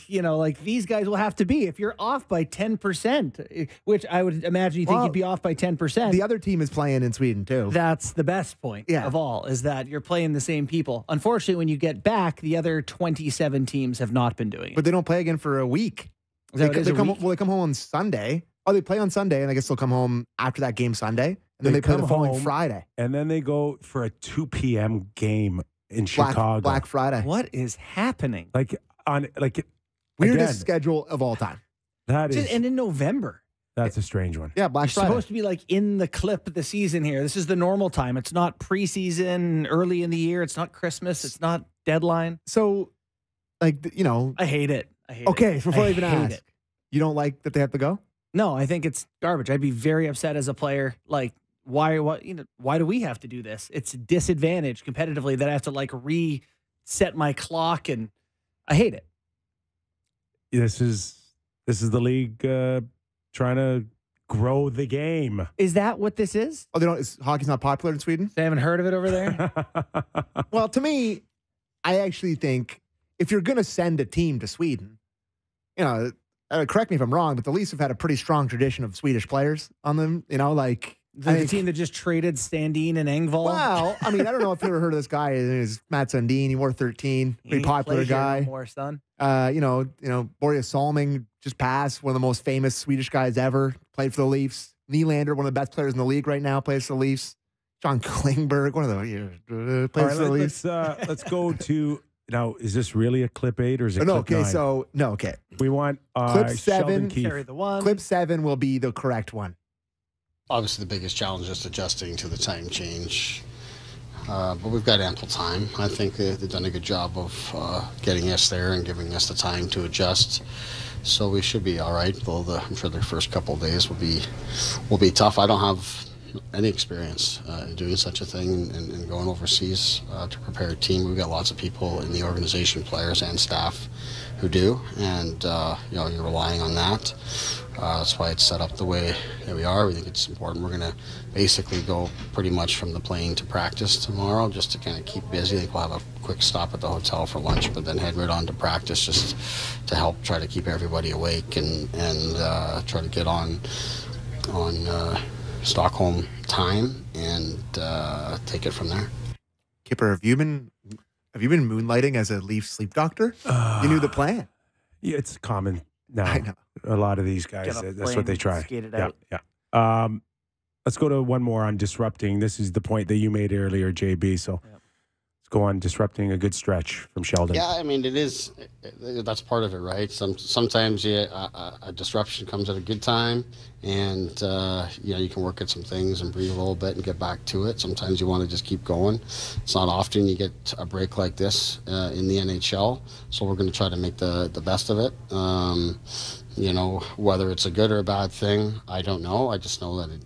these guys will have to be. If you're off by 10%, which I would imagine you think you'd be off by 10%. The other team is playing in Sweden, too. That's the best point of all, is that you're playing the same people. Unfortunately, when you get back, the other 27 teams have not been doing it. But they don't play again for a week. They come home on Sunday. Oh, they play on Sunday, and I guess they'll come home after that game Sunday, and then they play the following Friday. And then they go for a 2 p.m. game in Chicago. Black Friday. What is happening? Weirdest schedule of all time. That is, And in November. that's a strange one. Yeah, Black You're Friday. supposed to be like in the clip of the season here. This is the normal time. It's not preseason, early in the year. It's not Christmas. It's not deadline. So, I hate it. Okay, before I even ask, it. you don't like that they have to go? No, I think it's garbage. I'd be very upset as a player. Like, why do we have to do this? It's a disadvantage competitively that I have to like reset my clock, and I hate it. This is the league trying to grow the game. Is that what this is? Oh, hockey's not popular in Sweden? They haven't heard of it over there? Well, to me, I actually think if you're going to send a team to Sweden, correct me if I'm wrong, but the Leafs have had a pretty strong tradition of Swedish players on them. The team that just traded Sandin and Engvall. Well, I mean, I don't know if you ever heard of this guy. His name is Matt Sundin. He wore 13. Pretty popular guy. More son. Boris Salming just passed, one of the most famous Swedish guys ever. Played for the Leafs. Nylander, one of the best players in the league right now, plays for the Leafs. John Klingberg, one of the plays for the Leafs. Let's go to now. Is this really a clip 8 or is it clip 9? Okay. We want clip 7. Carry the one. Clip 7 will be the correct one. Obviously, the biggest challenge is adjusting to the time change. But we've got ample time. I think they've done a good job of getting us there and giving us the time to adjust. So we should be all right. Though I'm sure the first couple of days will be tough. I don't have any experience doing such a thing and going overseas to prepare a team. We've got lots of people in the organization, players and staff, who do, and you're relying on that. That's why it's set up the way that we are. We think it's important. We're going to basically go pretty much from the plane to practice tomorrow, just to kind of keep busy. I think we'll have a quick stop at the hotel for lunch, but then head right on to practice, just to help try to keep everybody awake and try to get on Stockholm time and take it from there. Kyper, have you been moonlighting as a Leaf sleep doctor? You knew the plan. Yeah, it's common now. I know. A lot of these guys, that's what they try. Skate it out. Yeah. Let's go to one more on disrupting. This is the point that you made earlier, JB. So let's go on disrupting a good stretch from Sheldon. Yeah, I mean, it is. That's part of it, right? Sometimes a disruption comes at a good time, and you can work at some things and breathe a little bit and get back to it. Sometimes you want to just keep going. It's not often you get a break like this in the NHL, so we're going to try to make the best of it. Whether it's a good or a bad thing, I don't know. I just know that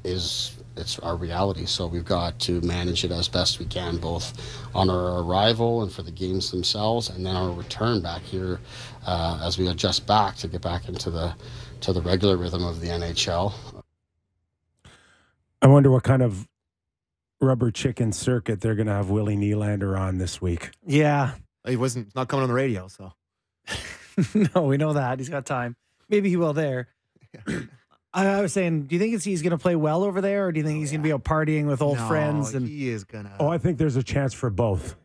it's our reality, so we've got to manage it as best we can, both on our arrival and for the games themselves, and then our return back here as we adjust back to get back into the regular rhythm of the NHL. I wonder what kind of rubber chicken circuit they're going to have Willie Nylander on this week. Yeah. He's not coming on the radio, so. No, we know that. He's got time. Maybe he will there. I was saying, do you think he's going to play well over there, or do you think he's going to be out partying with old friends? And he is going to. Oh, I think there's a chance for both.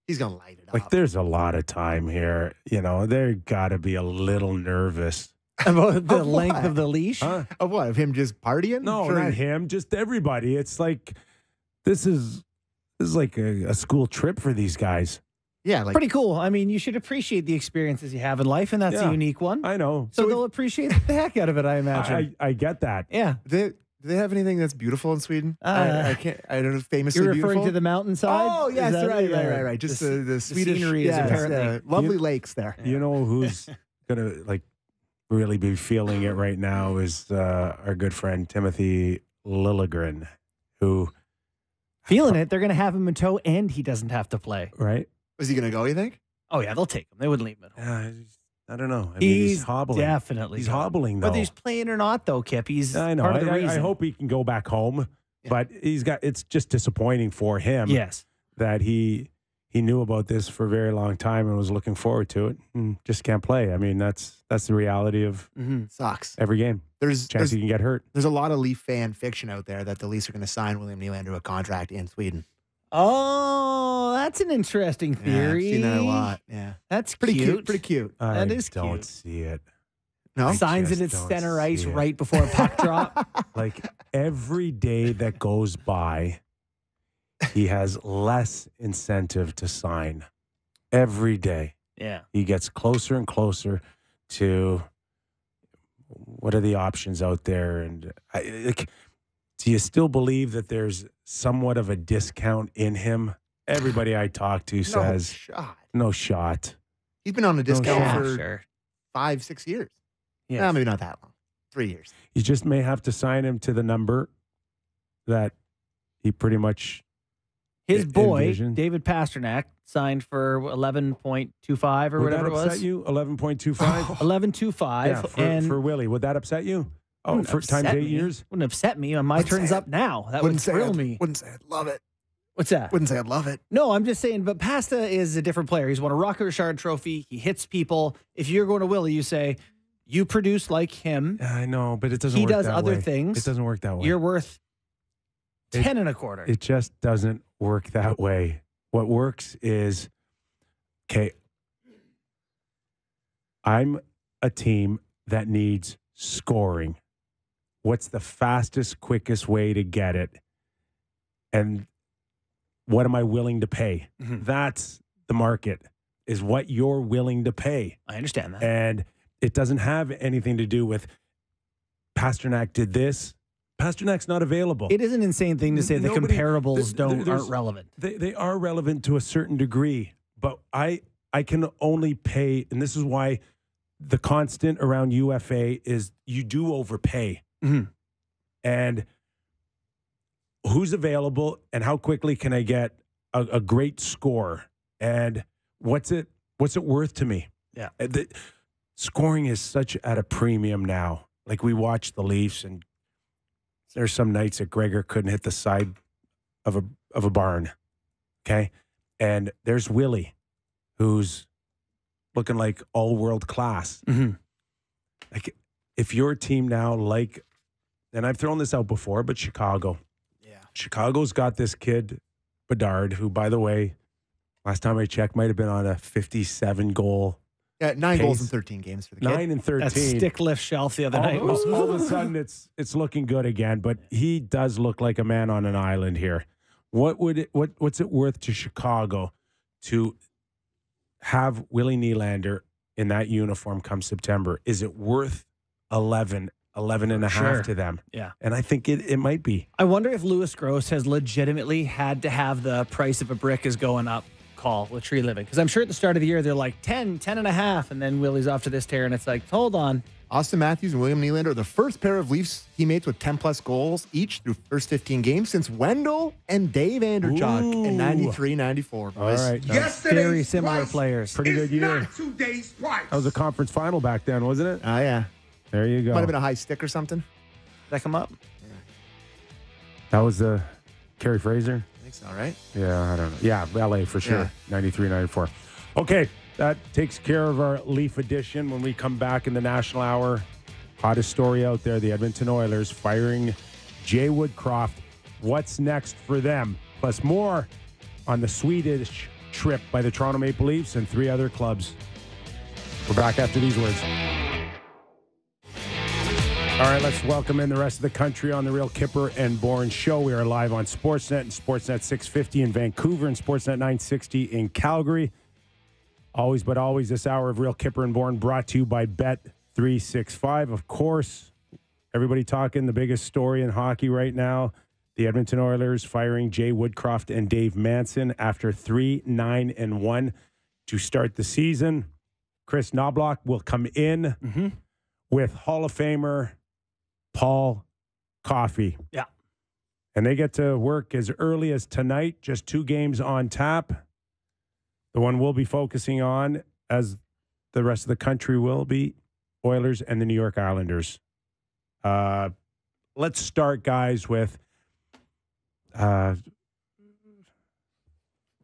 He's going to light it up. Like, there's a lot of time here. They're got to be a little nervous. About the length of the leash? Huh? Of what? Of him just partying? No, Sure. not him. Just everybody. It's like, this is like a school trip for these guys. Yeah, like pretty cool. I mean, you should appreciate the experiences you have in life, and that's a unique one. I know. So they'll appreciate the heck out of it, I imagine. I get that. Yeah. the Do they have anything that's beautiful in Sweden? I can't. I don't know. Famously You're referring beautiful? to the mountainside? Oh yes, Is that right. Just the Swedish scenery is apparently lovely lakes there. You know who's gonna like really be feeling it right now is our good friend Timothy Liljegren, who feeling it. They're going to have him in tow, and he doesn't have to play. right. Was he going to go? You think? Oh yeah, they'll take him. They wouldn't leave him at home. I don't know. I mean, He's hobbling. definitely He's going. hobbling though. Whether he's playing or not, though, Kip, he's I know. part of the reason. I hope he can go back home, Yeah. but it's just disappointing for him. Yes. That he knew about this for a very long time and was looking forward to it and just can't play. I mean, that's the reality of Sucks. every game. There's Chance he can get hurt. a lot of Leaf fan fiction out there that the Leafs are going to sign William Nylander to a contract in Sweden. Oh, that's an interesting Yeah, I've theory. seen that a lot. Yeah, That's pretty cute. cute. Pretty cute. That is don't cute. see it. No, Signs it just at don't center see ice it. right before a puck drop. Like every day that goes by, he has less incentive to sign. Every day. Yeah. He gets closer and closer to what are the options out there. And do you still believe that there's somewhat of a discount in him? Everybody I talk to says no shot. He's been on a discount shot. for Sure. 5-6 years. Yes. No, maybe not that long. 3 years. You just may have to sign him to the number that he pretty much His boy, envision. David Pasternak, signed for 11.25 or would whatever that it was. upset you? 11.25? 11.25. Yeah, and for Willie. Would that upset you? Oh, wouldn't for upset times 8 me. years? Wouldn't upset me. My Wouldn't turn's say up now. That would thrill me. Wouldn't say I'd love it. What's that? Wouldn't say I'd love it. No, I'm just saying, but Pasta is a different player. He's won a Rocket Richard trophy. He hits people. If you're going to Willie, you say, you produce like him. Yeah, I know, but it doesn't He work does that other way. things. It doesn't work that way. You're worth It- 10 and a quarter. It just doesn't work that way. What works is, okay, I'm a team that needs scoring. What's the fastest, quickest way to get it? And what am I willing to pay? Mhm. That's the market, is what you're willing to pay. I understand that. And it doesn't have anything to do with Pasternak did this. Pasternak's not available. It is an insane thing to say the Nobody- comparables there's- aren't relevant. They are relevant to a certain degree, but I can only pay, and this is why the constant around UFA is you do overpay. Mhm. And who's available and how quickly can I get a great score? And what's it worth to me? Yeah. The scoring is such at a premium now. Like we watch the Leafs, and there's some nights that Gregor couldn't hit the side of a barn. Okay. And there's Willie, who's looking like all world class. Mhm. Like if your team now, like, and I've thrown this out before, but Chicago. Yeah. Chicago's got this kid, Bedard, who, by the way, last time I checked, might have been on a 57 goal. Yeah, 9 goals Pace. in 13 games for the kid. 9 and 13. That stick lift shelf the other night was. All of a sudden, it's looking good again. But he does look like a man on an island here. What's it worth to Chicago to have Willie Nylander in that uniform come September? Is it worth 11 and a half Sure. to them? Yeah. And I think it might be. I wonder if Louis Gross has legitimately had to have the price of a brick is going up call with Tree Living. Because I'm sure at the start of the year, they're like 10 and a half. And then Willie's off to this tear. And it's like, hold on. Austin Matthews and William Nylander are the first pair of Leafs teammates with 10-plus goals each through first 15 games since Wendell and Dave Anderchuk in Ooh. 93-94. All boys. right. Very similar players. Pretty good year. Not today's price. That was a conference final back then, wasn't it? Oh, yeah. There you go. Might have been a high stick or something. Does that come up? That was Kerry Fraser. I think so, right? Yeah, I don't know. Yeah, LA for sure. Yeah. 93, 94. Okay, that takes care of our Leaf edition. When we come back in the National Hour, hottest story out there, the Edmonton Oilers firing Jay Woodcroft. What's next for them? Plus more on the Swedish trip by the Toronto Maple Leafs and 3 other clubs. We're back after these words. All right, let's welcome in the rest of the country on the Real Kyper and Bourne Show. We are live on Sportsnet and Sportsnet 650 in Vancouver and Sportsnet 960 in Calgary. Always but always, this hour of Real Kyper and Bourne brought to you by Bet365. Of course, Everybody talking the biggest story in hockey right now. The Edmonton Oilers firing Jay Woodcroft and Dave Manson after 3-9-1 to start the season. Chris Knobloch will come in with Hall of Famer Paul Coffey. Yeah. And they get to work as early as tonight, just 2 games on tap. The one we'll be focusing on, as the rest of the country will be, Oilers and the New York Islanders. Let's start, guys, with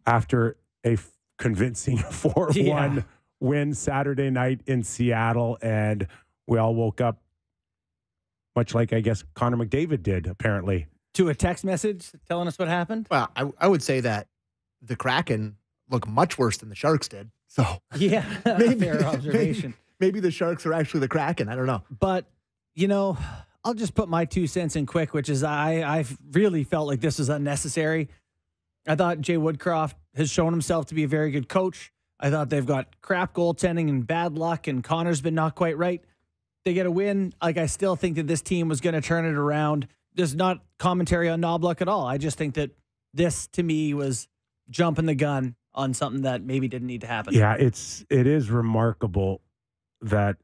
after a convincing 4-1 win Saturday night in Seattle, and we all woke up much like, I guess, Connor McDavid did, apparently. To a text message telling us what happened? Well, I would say that the Kraken look much worse than the Sharks did. So yeah, fair observation. Maybe the Sharks are actually the Kraken. I don't know. But, I'll just put my 2 cents in quick, which is I really felt like this was unnecessary. I thought Jay Woodcroft has shown himself to be a very good coach. I thought they've got crap goaltending and bad luck, and Connor's been not quite right. They get a win. Like, I still think that this team was going to turn it around. There's not commentary on Knobloch at all. I just think that this, to me, was jumping the gun on something that maybe didn't need to happen. Yeah, it is remarkable that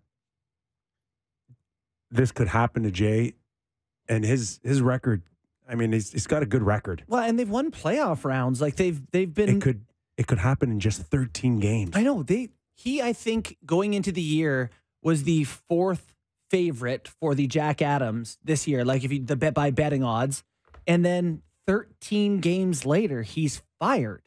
this could happen to Jay, and his record. I mean, he's got a good record. Well, and they've won playoff rounds. Like they've been. It could happen in just 13 games. I know I think going into the year was the 4th favorite for the Jack Adams this year. Like if you the bet by betting odds, and then 13 games later he's fired.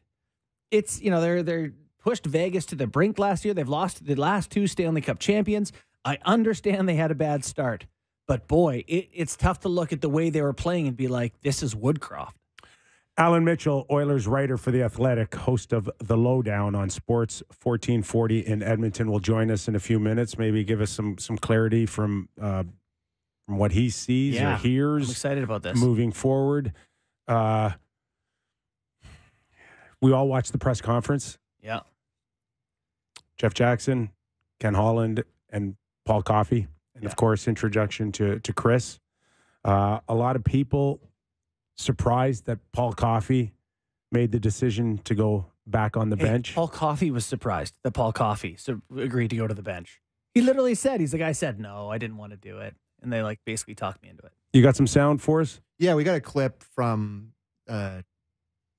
It's they're pushed Vegas to the brink last year. They've lost the last 2 Stanley Cup champions. I understand they had a bad start, but boy, it's tough to look at the way they were playing and be like, this is Woodcroft. Allan Mitchell, Oilers writer for The Athletic, host of The Lowdown on Sports 1440 in Edmonton, will join us in a few minutes. Maybe give us some clarity from what he sees or hears. I'm excited about this. Moving forward. We all watched the press conference. Yeah. Jeff Jackson, Ken Holland, and Paul Coffey. And, of course, introduction to Chris. A lot of people surprised that Paul Coffey made the decision to go back on the bench. Paul Coffey was surprised that Paul Coffey agreed to go to the bench. He literally said, I said, no, I didn't want to do it. And they basically talked me into it. You got some sound for us? Yeah, we got a clip from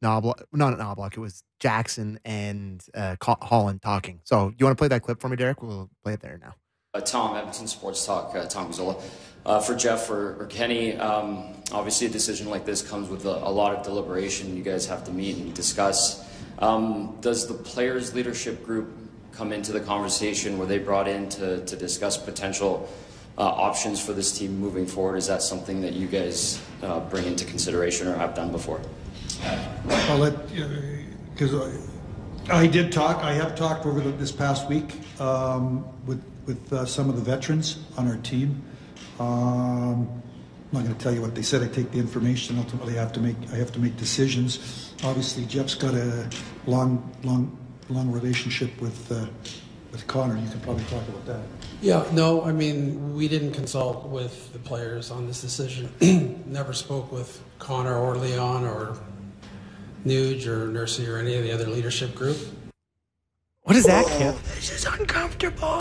Knobloch. Not Knobloch. It was Jackson and Holland talking. So you want to play that clip for me, Derek? We'll play it there now. Tom, Edmonton Sports Talk, Tom Gazzola. For Jeff or Kenny, obviously a decision like this comes with a lot of deliberation. You guys have to meet and discuss. Does the players' leadership group come into the conversation? Were they brought in to discuss potential options for this team moving forward? Is that something that you guys bring into consideration or have done before? I'll let, because I have talked over this past week with some of the veterans on our team. I'm not going to tell you what they said. I take the information. Ultimately, I have to make decisions. Obviously, Jeff's got a long relationship with Connor. You can probably talk about that. Yeah, no, I mean, we didn't consult with the players on this decision. Never spoke with Connor or Leon or Nuge or Nursey or any of the other leadership group. What is that, Kip? This is uncomfortable.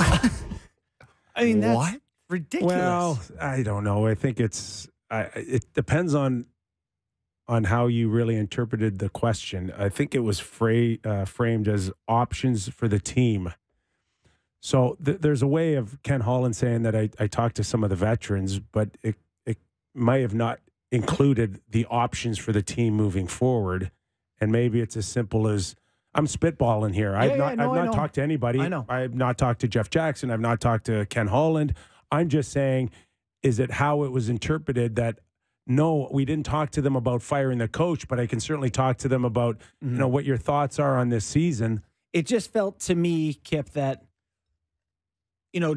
I mean, that's ridiculous. Well, I don't know. I think it depends on how you really interpreted the question. I think it was framed as options for the team. So there's a way of Ken Holland saying that I talked to some of the veterans, but it might have not included the options for the team moving forward. And maybe it's as simple as, I'm spitballing here. I've not talked to anybody. I know. I've not talked to Jeff Jackson. I've not talked to Ken Holland. I'm just saying, is it how it was interpreted that, no, we didn't talk to them about firing the coach, but I can certainly talk to them about, what your thoughts are on this season. It just felt to me, Kip, that,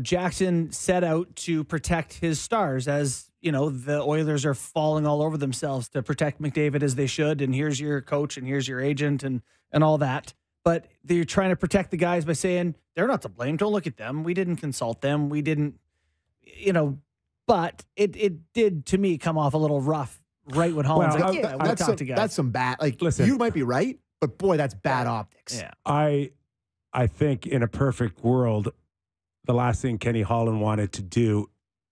Jackson set out to protect his stars as, the Oilers are falling all over themselves to protect McDavid as they should. And here's your coach and here's your agent and all that. But they're trying to protect the guys by saying they're not to blame. Don't look at them. We didn't consult them. We didn't, but it did to me come off a little rough right when Holland's Well, like, we'll talk together. That's some bad. Like, listen, you might be right, but boy, that's bad optics. Yeah. I think in a perfect world, the last thing Kenny Holland wanted to do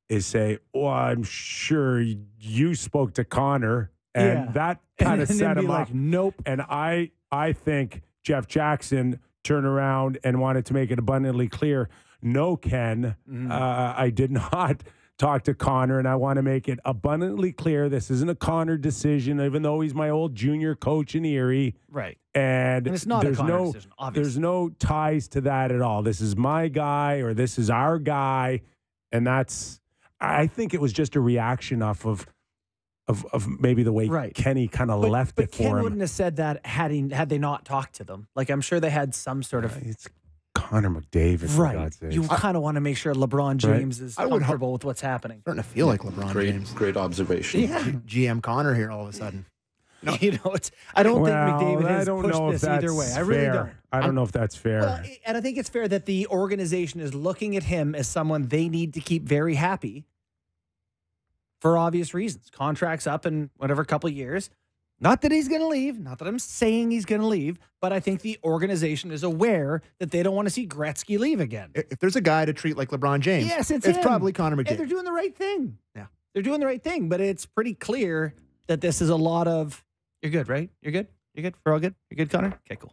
is say, "Well, I'm sure you spoke to Connor," and that kind of set him up. Nope. And I think Jeff Jackson turned around and wanted to make it abundantly clear, no, Ken, I did not talk to Connor, and I want to make it abundantly clear this isn't a Connor decision, even though he's my old junior coach in Erie. Right. And it's not a Connor decision, obviously. There's no ties to that at all. This is my guy or this is our guy. And I think it was just a reaction off of maybe the way Kenny kind of left it for him. But Ken wouldn't have said that had they not talked to them. Like, I'm sure they had some sort of... It's Connor McDavid, for God's sake. You kind of want to make sure LeBron James is comfortable with what's happening. Starting to feel like LeBron James. Great observation. Yeah. GM Connor here all of a sudden. No, I don't think McDavid has pushed this either way. I really don't. I don't know if that's fair. Well, and I think it's fair that the organization is looking at him as someone they need to keep very happy for obvious reasons. Contract's up in whatever couple of years. Not that he's going to leave. Not that I'm saying he's going to leave. But I think the organization is aware that they don't want to see Gretzky leave again. If there's a guy to treat like LeBron James, yes, it's probably Connor McDavid. And they're doing the right thing. Yeah. They're doing the right thing. But it's pretty clear that this is a lot of, you're good, right? You're good? You're good? We're all good? You're good, Connor? Okay, cool.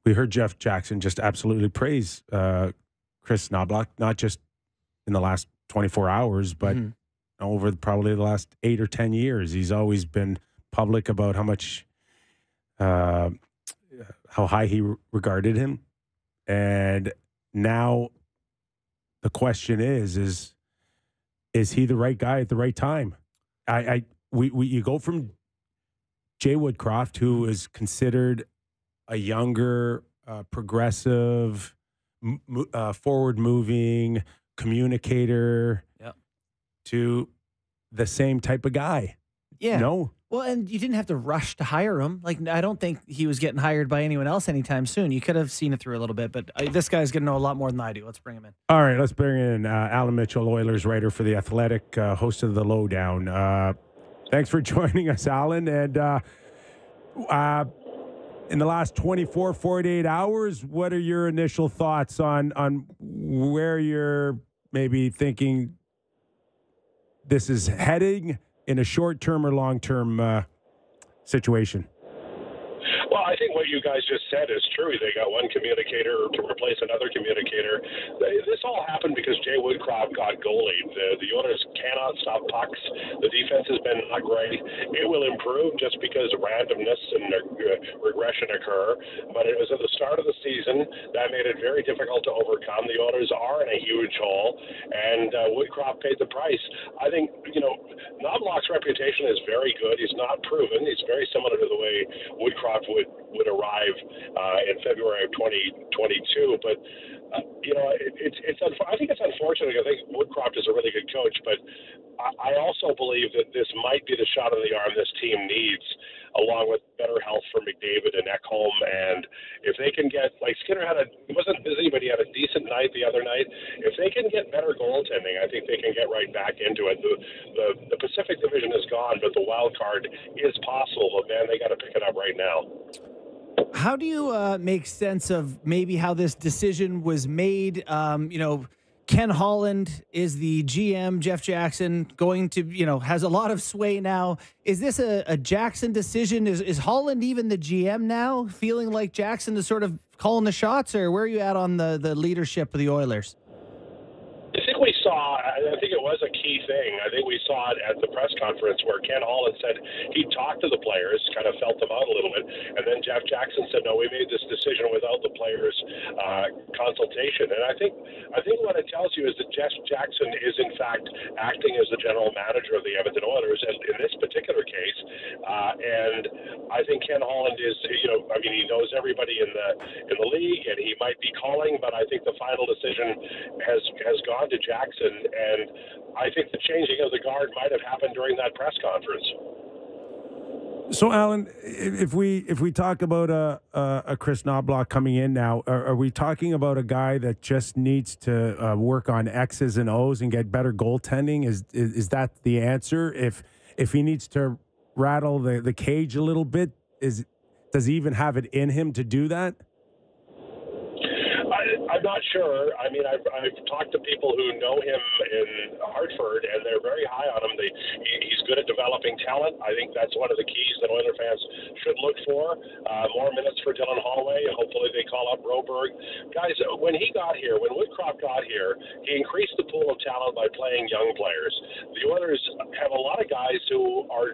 We heard Jeff Jackson just absolutely praise Chris Knoblauch, not just in the last 24 hours, but over probably the last 8 or 10 years. He's always been public about how much, how high he regarded him. And now the question is he the right guy at the right time? You go from Jay Woodcroft, who is considered a younger, progressive, forward-moving communicator, to the same type of guy. Yeah. No. Well, and you didn't have to rush to hire him. Like, I don't think he was getting hired by anyone else anytime soon. You could have seen it through a little bit, but this guy's going to know a lot more than I do. Let's bring him in. All right, let's bring in Allan Mitchell, Oilers writer for The Athletic, host of The Lowdown. Thanks for joining us, Allan. And in the last 24, 48 hours, what are your initial thoughts on where you're maybe thinking this is heading in a short-term or long-term situation? Well, I think what you guys just said is true. They got one communicator to replace another communicator. This all happened because Jay Woodcroft got goalied. The Oilers cannot stop pucks. The defense has been not great. It will improve just because randomness and regression occur. But it was at the start of the season that made it very difficult to overcome. The Oilers are in a huge hole, and Woodcroft paid the price. I think, Knoblauch's reputation is very good. He's not proven. He's very similar to the way Woodcroft would arrive in February of 2022. But, I think it's unfortunate. I think Woodcroft is a really good coach, but I also believe that this might be the shot in the arm this team needs, along with better health for McDavid and Ekholm. And if they can get, like Skinner he wasn't busy, but he had a decent night the other night. If they can get better goaltending, I think they can get right back into it. The Pacific Division is gone, but the wild card is possible. But man, they got to pick it up right now. How do you make sense of maybe how this decision was made? Ken Holland is the GM. Jeff Jackson going to, has a lot of sway now. Is this a Jackson decision? Is Holland even the GM now, feeling like Jackson is sort of calling the shots, or where are you at on the leadership of the Oilers? I think it was a key thing. I think we saw it at the press conference where Ken Holland said he talked to the players, kind of felt them out a little bit, and then Jeff Jackson said, no, we made this decision without the players' consultation. And I think what it tells you is that Jeff Jackson is, in fact, acting as the general manager of the Edmonton Oilers in this particular case. And I think Ken Holland is, he knows everybody in the league, and he might be calling, but I think the final decision has gone to Jackson, and I think the changing of the guard might have happened during that press conference. So, Alan, if we talk about a Chris Knobloch coming in now, are we talking about a guy that just needs to work on X's and O's and get better goaltending? Is that the answer? If he needs to rattle the cage a little bit, does he even have it in him to do that? I'm not sure. I mean, I've talked to people who know him in Hartford, and they're very high on him. He's good at developing talent. I think that's one of the keys that Oiler fans should look for. More minutes for Dylan Holloway. Hopefully they call up Broberg. Guys, when he got here, when Woodcroft got here, he increased the pool of talent by playing young players. The Oilers have a lot of guys who are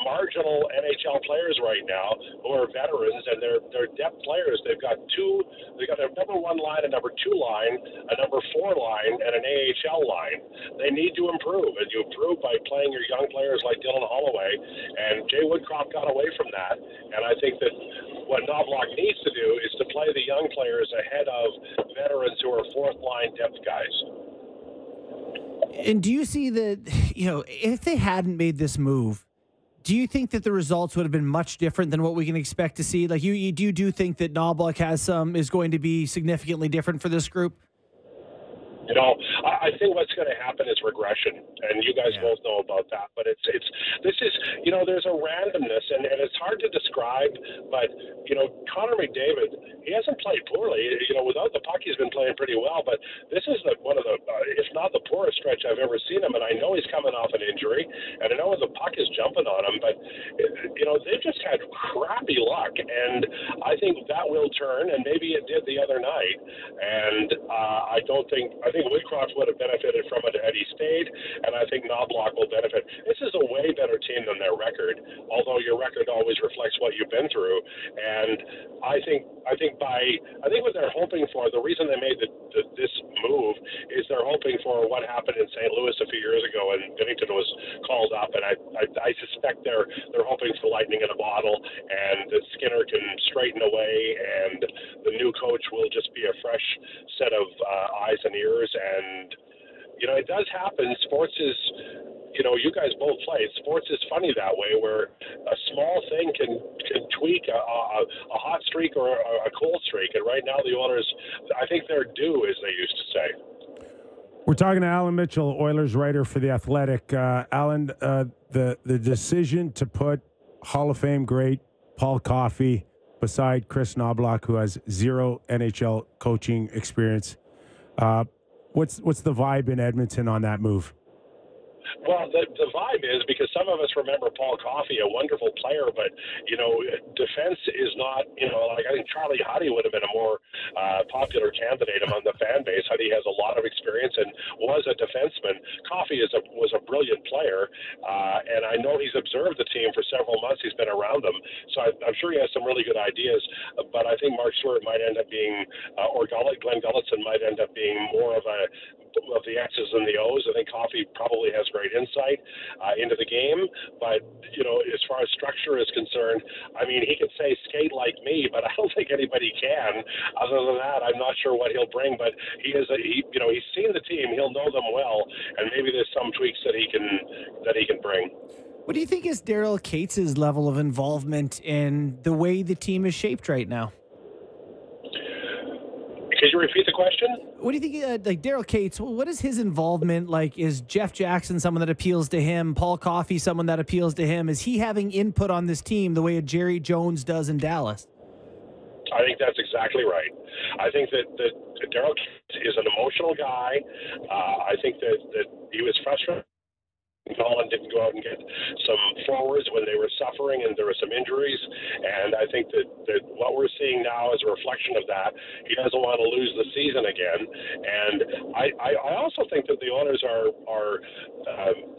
marginal NHL players right now who are veterans, and they're depth players. They've got a number one line, a number two line, a number four line, and an AHL line. They need to improve, and you improve by playing your young players like Dylan Holloway, and Jay Woodcroft got away from that. And I think that what Knobloch needs to do is to play the young players ahead of veterans who are fourth line depth guys. And do you see that, if they hadn't made this move, do you think that the results would have been much different than what we can expect to see? Like, you do think that Knobloch is going to be significantly different for this group? I think what's going to happen is regression, and you guys both know about that. But there's a randomness, and it's hard to describe. But Connor McDavid, he hasn't played poorly. Without the puck, he's been playing pretty well. But this is one of the, if not the poorest stretch I've ever seen him. And I know he's coming off an injury, and I know the puck is jumping on him. But they've just had crappy luck, and I think that will turn, and maybe it did the other night. And I think Woodcroft would have benefited from it had he stayed, and I think Knobloch will benefit. This is a way better team than their record, although your record always reflects what you've been through. And I think what they're hoping for, the reason they made this move is they're hoping for what happened in St. Louis a few years ago, and Bennington was called up, and I suspect they're hoping for lightning in a bottle, and that Skinner can straighten away, and the new coach will just be a fresh set of eyes and ears. And it does happen. Sports is, you guys both played. Sports is funny that way, where a small thing can tweak a hot streak or a cold streak. And right now the Oilers, I think they're due, as they used to say. We're talking to Allan Mitchell, Oilers writer for The Athletic. Allan, the decision to put Hall of Fame great Paul Coffey beside Chris Knobloch, who has zero NHL coaching experience, what's the vibe in Edmonton on that move? Well, the vibe is, because some of us remember Paul Coffey, a wonderful player, but, defense is not, I think Charlie Huddy would have been a more popular candidate among the fan base. Huddy has a lot of experience and was a defenseman. Coffey was a brilliant player, and I know he's observed the team for several months. He's been around them, so I'm sure he has some really good ideas, but I think Mark Stewart might end up being, or Glenn Gulletson might end up being more of the X's and the O's. I think Coffey probably has great insight into the game, but as far as structure is concerned, I mean, he could say skate like me, but I don't think anybody can. Other than that, I'm not sure what he'll bring, but he's seen the team, he'll know them well, and maybe there's some tweaks that he can bring. What do you think is Daryl Cates' level of involvement in the way the team is shaped right now? Could you repeat the question? What do you think, like Daryl Cates, what is his involvement like? Is Jeff Jackson someone that appeals to him? Paul Coffey someone that appeals to him? Is he having input on this team the way a Jerry Jones does in Dallas? I think that's exactly right. I think that Daryl Cates is an emotional guy. I think that he was frustrated. Holland didn't go out and get some forwards when they were suffering and there were some injuries, and I think that what we're seeing now is a reflection of that. He doesn't want to lose the season again, and I also think that the owners are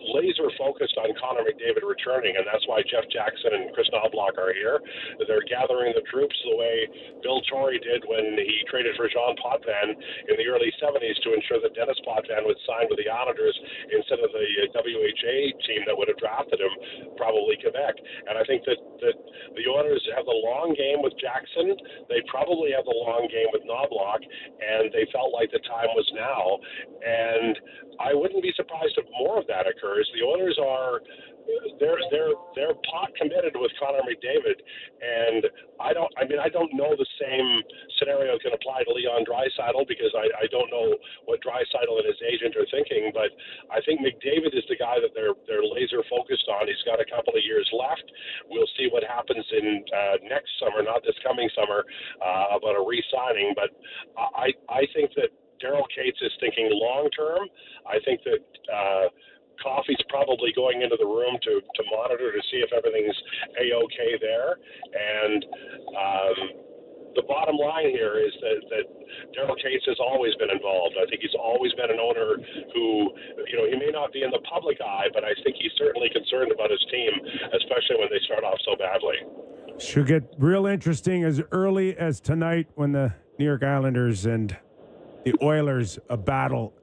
laser focused on Connor McDavid returning, and that's why Jeff Jackson and Chris Knobloch are here. They're gathering the troops the way Bill Torrey did when he traded for Jean Potvin in the early 70s to ensure that Dennis Potvin would sign with the Islanders instead of the WHA team that would have drafted him, probably Quebec. And I think that the Oilers have the long game with Jackson. They probably have the long game with Knobloch, and they felt like the time was now. And I wouldn't be surprised if more of that occurs. The Oilers are they're pot committed with Connor McDavid, and I don't know the same scenario can apply to Leon Draisaitl because I don't know what Draisaitl and his agent are thinking, but I think McDavid is the guy that they're laser focused on. He's got a couple of years left. We'll see what happens in next summer, not this coming summer, about a re-signing. But I think that Daryl Cates is thinking long term. I think that Coffey's probably going into the room to monitor to see if everything's A-OK there. And the bottom line here is that Daryl Cates has always been involved. I think he's always been an owner who, he may not be in the public eye, but I think he's certainly concerned about his team, especially when they start off so badly. Should get real interesting as early as tonight when the New York Islanders and the Oilers battle.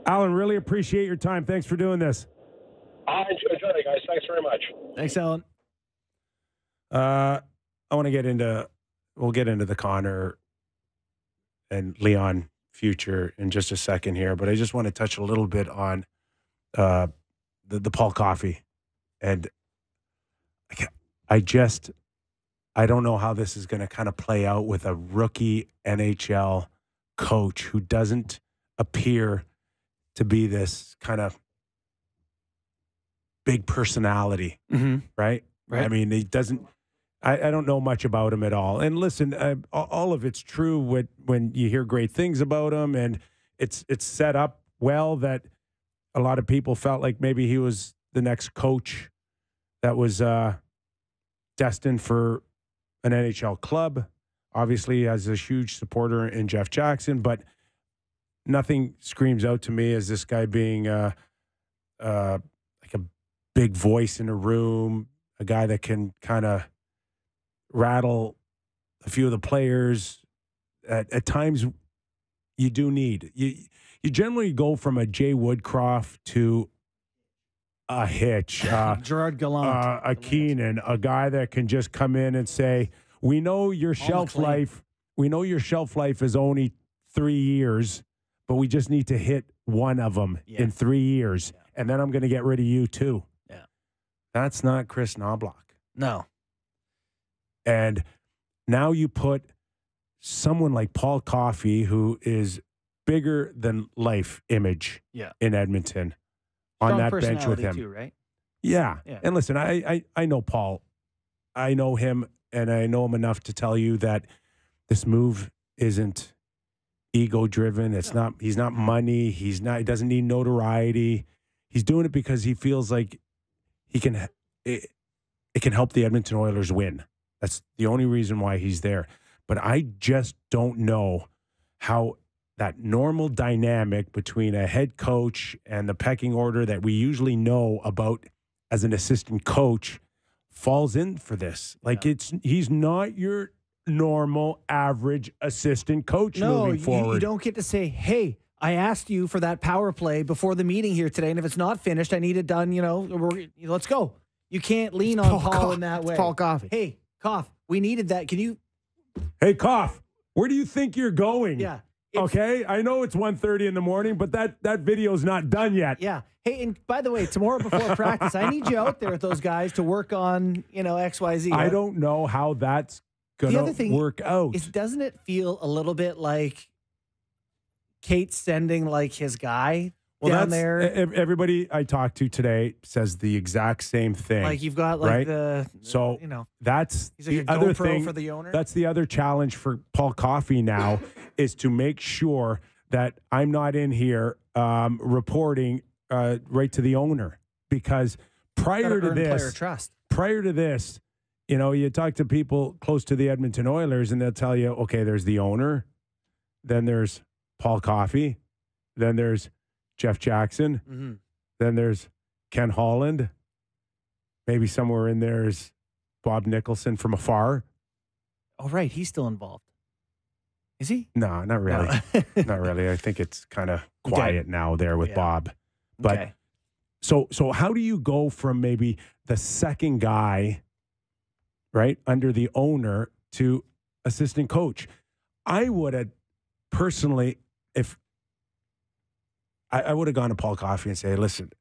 Allan, really appreciate your time. Thanks for doing this. I enjoyed it, guys. Thanks very much. Thanks, Allan. I want to get into, we'll get into the Connor and Leon future in just a second here, but I just want to touch a little bit on the Paul Coffey. And I don't know how this is going to kind of play out with a rookie NHL coach who doesn't appear to be this kind of big personality, right? I mean, he doesn't. I don't know much about him at all. And listen, all of it's true when you hear great things about him, and it's set up well that a lot of people felt like maybe he was the next coach that was destined for an NHL club. Obviously, he has a huge supporter in Jeff Jackson, but nothing screams out to me as this guy being like a big voice in a room, a guy that can kind of rattle a few of the players. At times, you do need. You generally go from a Jay Woodcroft to a Hitch, Gerard Gallant, a Keenan, a guy that can just come in and say, "We know your shelf life. We know your shelf life is only 3 years, but we just need to hit one of them in 3 years, and then I'm going to get rid of you too." Yeah, that's not Chris Knobloch. No. And now you put someone like Paul Coffey, who is bigger than life image in Edmonton, on that bench with him. Too, right? Yeah. And listen, I know Paul. I know him, and I know him enough to tell you that this move isn't ego-driven. It's not. He's not money. He doesn't need notoriety. He's doing it because he feels like he can. It can help the Edmonton Oilers win. That's the only reason why he's there. But I just don't know how that normal dynamic between a head coach and the pecking order that we usually know about as an assistant coach falls in for this. Like he's not your normal average assistant coach moving forward. You don't get to say, "Hey, I asked you for that power play before the meeting here today, and if it's not finished, I need it done, let's go." You can't lean on Paul in that way. It's Paul Coffey. Hey, Coff, we needed that. Can you? Hey, Coff, where do you think you're going? Yeah. Okay, I know it's 1:30 in the morning, but that video's not done yet. Yeah. Hey, and by the way, tomorrow before practice, I need you out there with those guys to work on, XYZ. I don't know how that's going to work out. Doesn't it feel a little bit like Kate sending like his guy down there? Everybody I talked to today says the exact same thing. Like you've got right? so that's he's like the a other GoPro thing for the owner. That's the other challenge for Paul Coffey now is to make sure that I'm not in here reporting right to the owner, because prior to this, you talk to people close to the Edmonton Oilers and they'll tell you, okay, there's the owner, then there's Paul Coffey, then there's Jeff Jackson, then there's Ken Holland, maybe somewhere in there is Bob Nicholson from afar. Oh, right, he's still involved. Is he? No, not really. No. Not really. I think it's kind of quiet now there with Bob. But so how do you go from maybe the second guy, right, under the owner to assistant coach? I would have personally, if I would have gone to Paul Coffey and say, listen,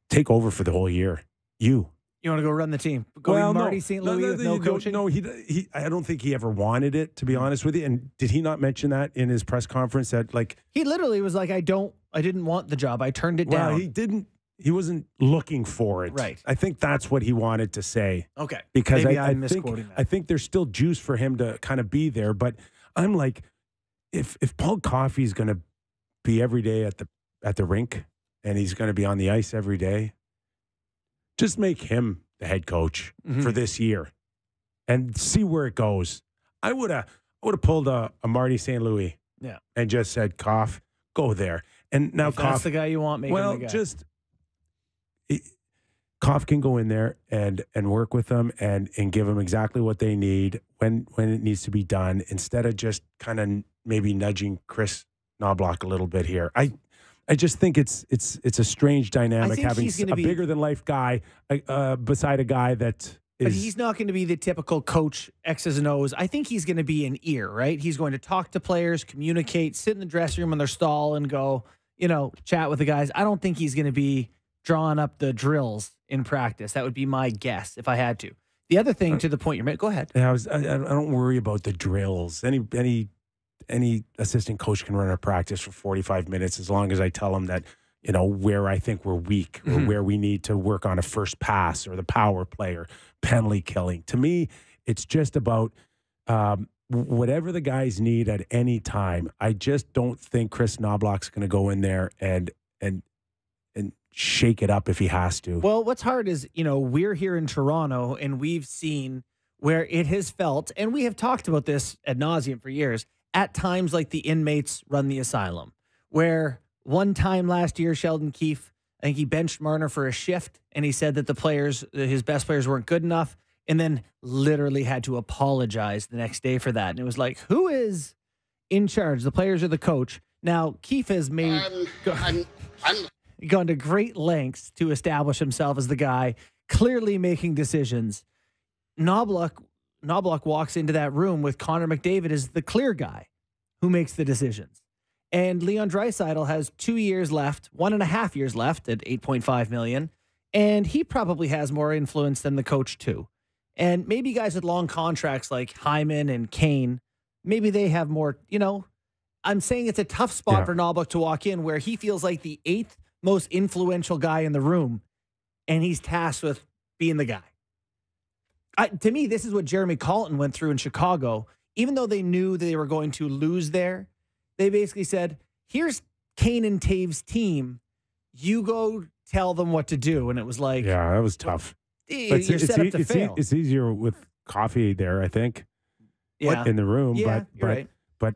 take over for the whole year. You want to go run the team? Going Marty St. Louis with no coaching? No, he. I don't think he ever wanted it, to be honest with you. And did he not mention that in his press conference? That like he literally was like, I didn't want the job. I turned it down. He didn't. He wasn't looking for it. Right. I think that's what he wanted to say. Okay. Because maybe I I'm misquoting that. I think there's still juice for him to kind of be there. But I'm like, if Paul Coffey's going to be every day at the rink and he's going to be on the ice every day, just make him the head coach for this year and see where it goes. I would have pulled a Marty St. Louis and just said, Coff, go there. And now if that's the guy you want, make him the guy. Coff can go in there and work with them and give them exactly what they need when it needs to be done, instead of just kind of maybe nudging Chris Knobloch a little bit here. I just think it's a strange dynamic having a bigger than life guy beside a guy that is. But he's not going to be the typical coach X's and O's. I think he's going to be an ear, right? He's going to talk to players, communicate, sit in the dressing room in their stall, and go, chat with the guys. I don't think he's going to be drawing up the drills in practice. That would be my guess if I had to. The other thing, to the point you're making, go ahead. Yeah, I don't worry about the drills. Any assistant coach can run a practice for 45 minutes as long as I tell them that, where I think we're weak or where we need to work on a first pass or the power play or penalty killing. To me, it's just about whatever the guys need at any time. I just don't think Chris Knobloch's going to go in there and shake it up if he has to. Well, what's hard is, we're here in Toronto and we've seen where it has felt, and we have talked about this ad nauseum for years, at times like the inmates run the asylum, where one time last year, Sheldon Keefe, I think he benched Marner for a shift, and he said that his best players weren't good enough, and then literally had to apologize the next day for that. And it was like, who is in charge, the players or the coach? Now, Keefe has made... gone to great lengths to establish himself as the guy clearly making decisions. Knobloch walks into that room with Connor McDavid as the clear guy who makes the decisions. And Leon Draisaitl has 2 years left, 1.5 years left at $8.5 million. And he probably has more influence than the coach too. And maybe guys with long contracts like Hyman and Kane, maybe they have more, I'm saying it's a tough spot for Knobloch to walk in where he feels like the eighth most influential guy in the room, and he's tasked with being the guy. To me, this is what Jeremy Colton went through in Chicago. Even though they knew that they were going to lose there, they basically said, here's Kane and Taves' team. You go tell them what to do. And it was like... Yeah, that was tough. You're set up to fail. It's easier with Coffey there, I think, in the room. Yeah, you're right. But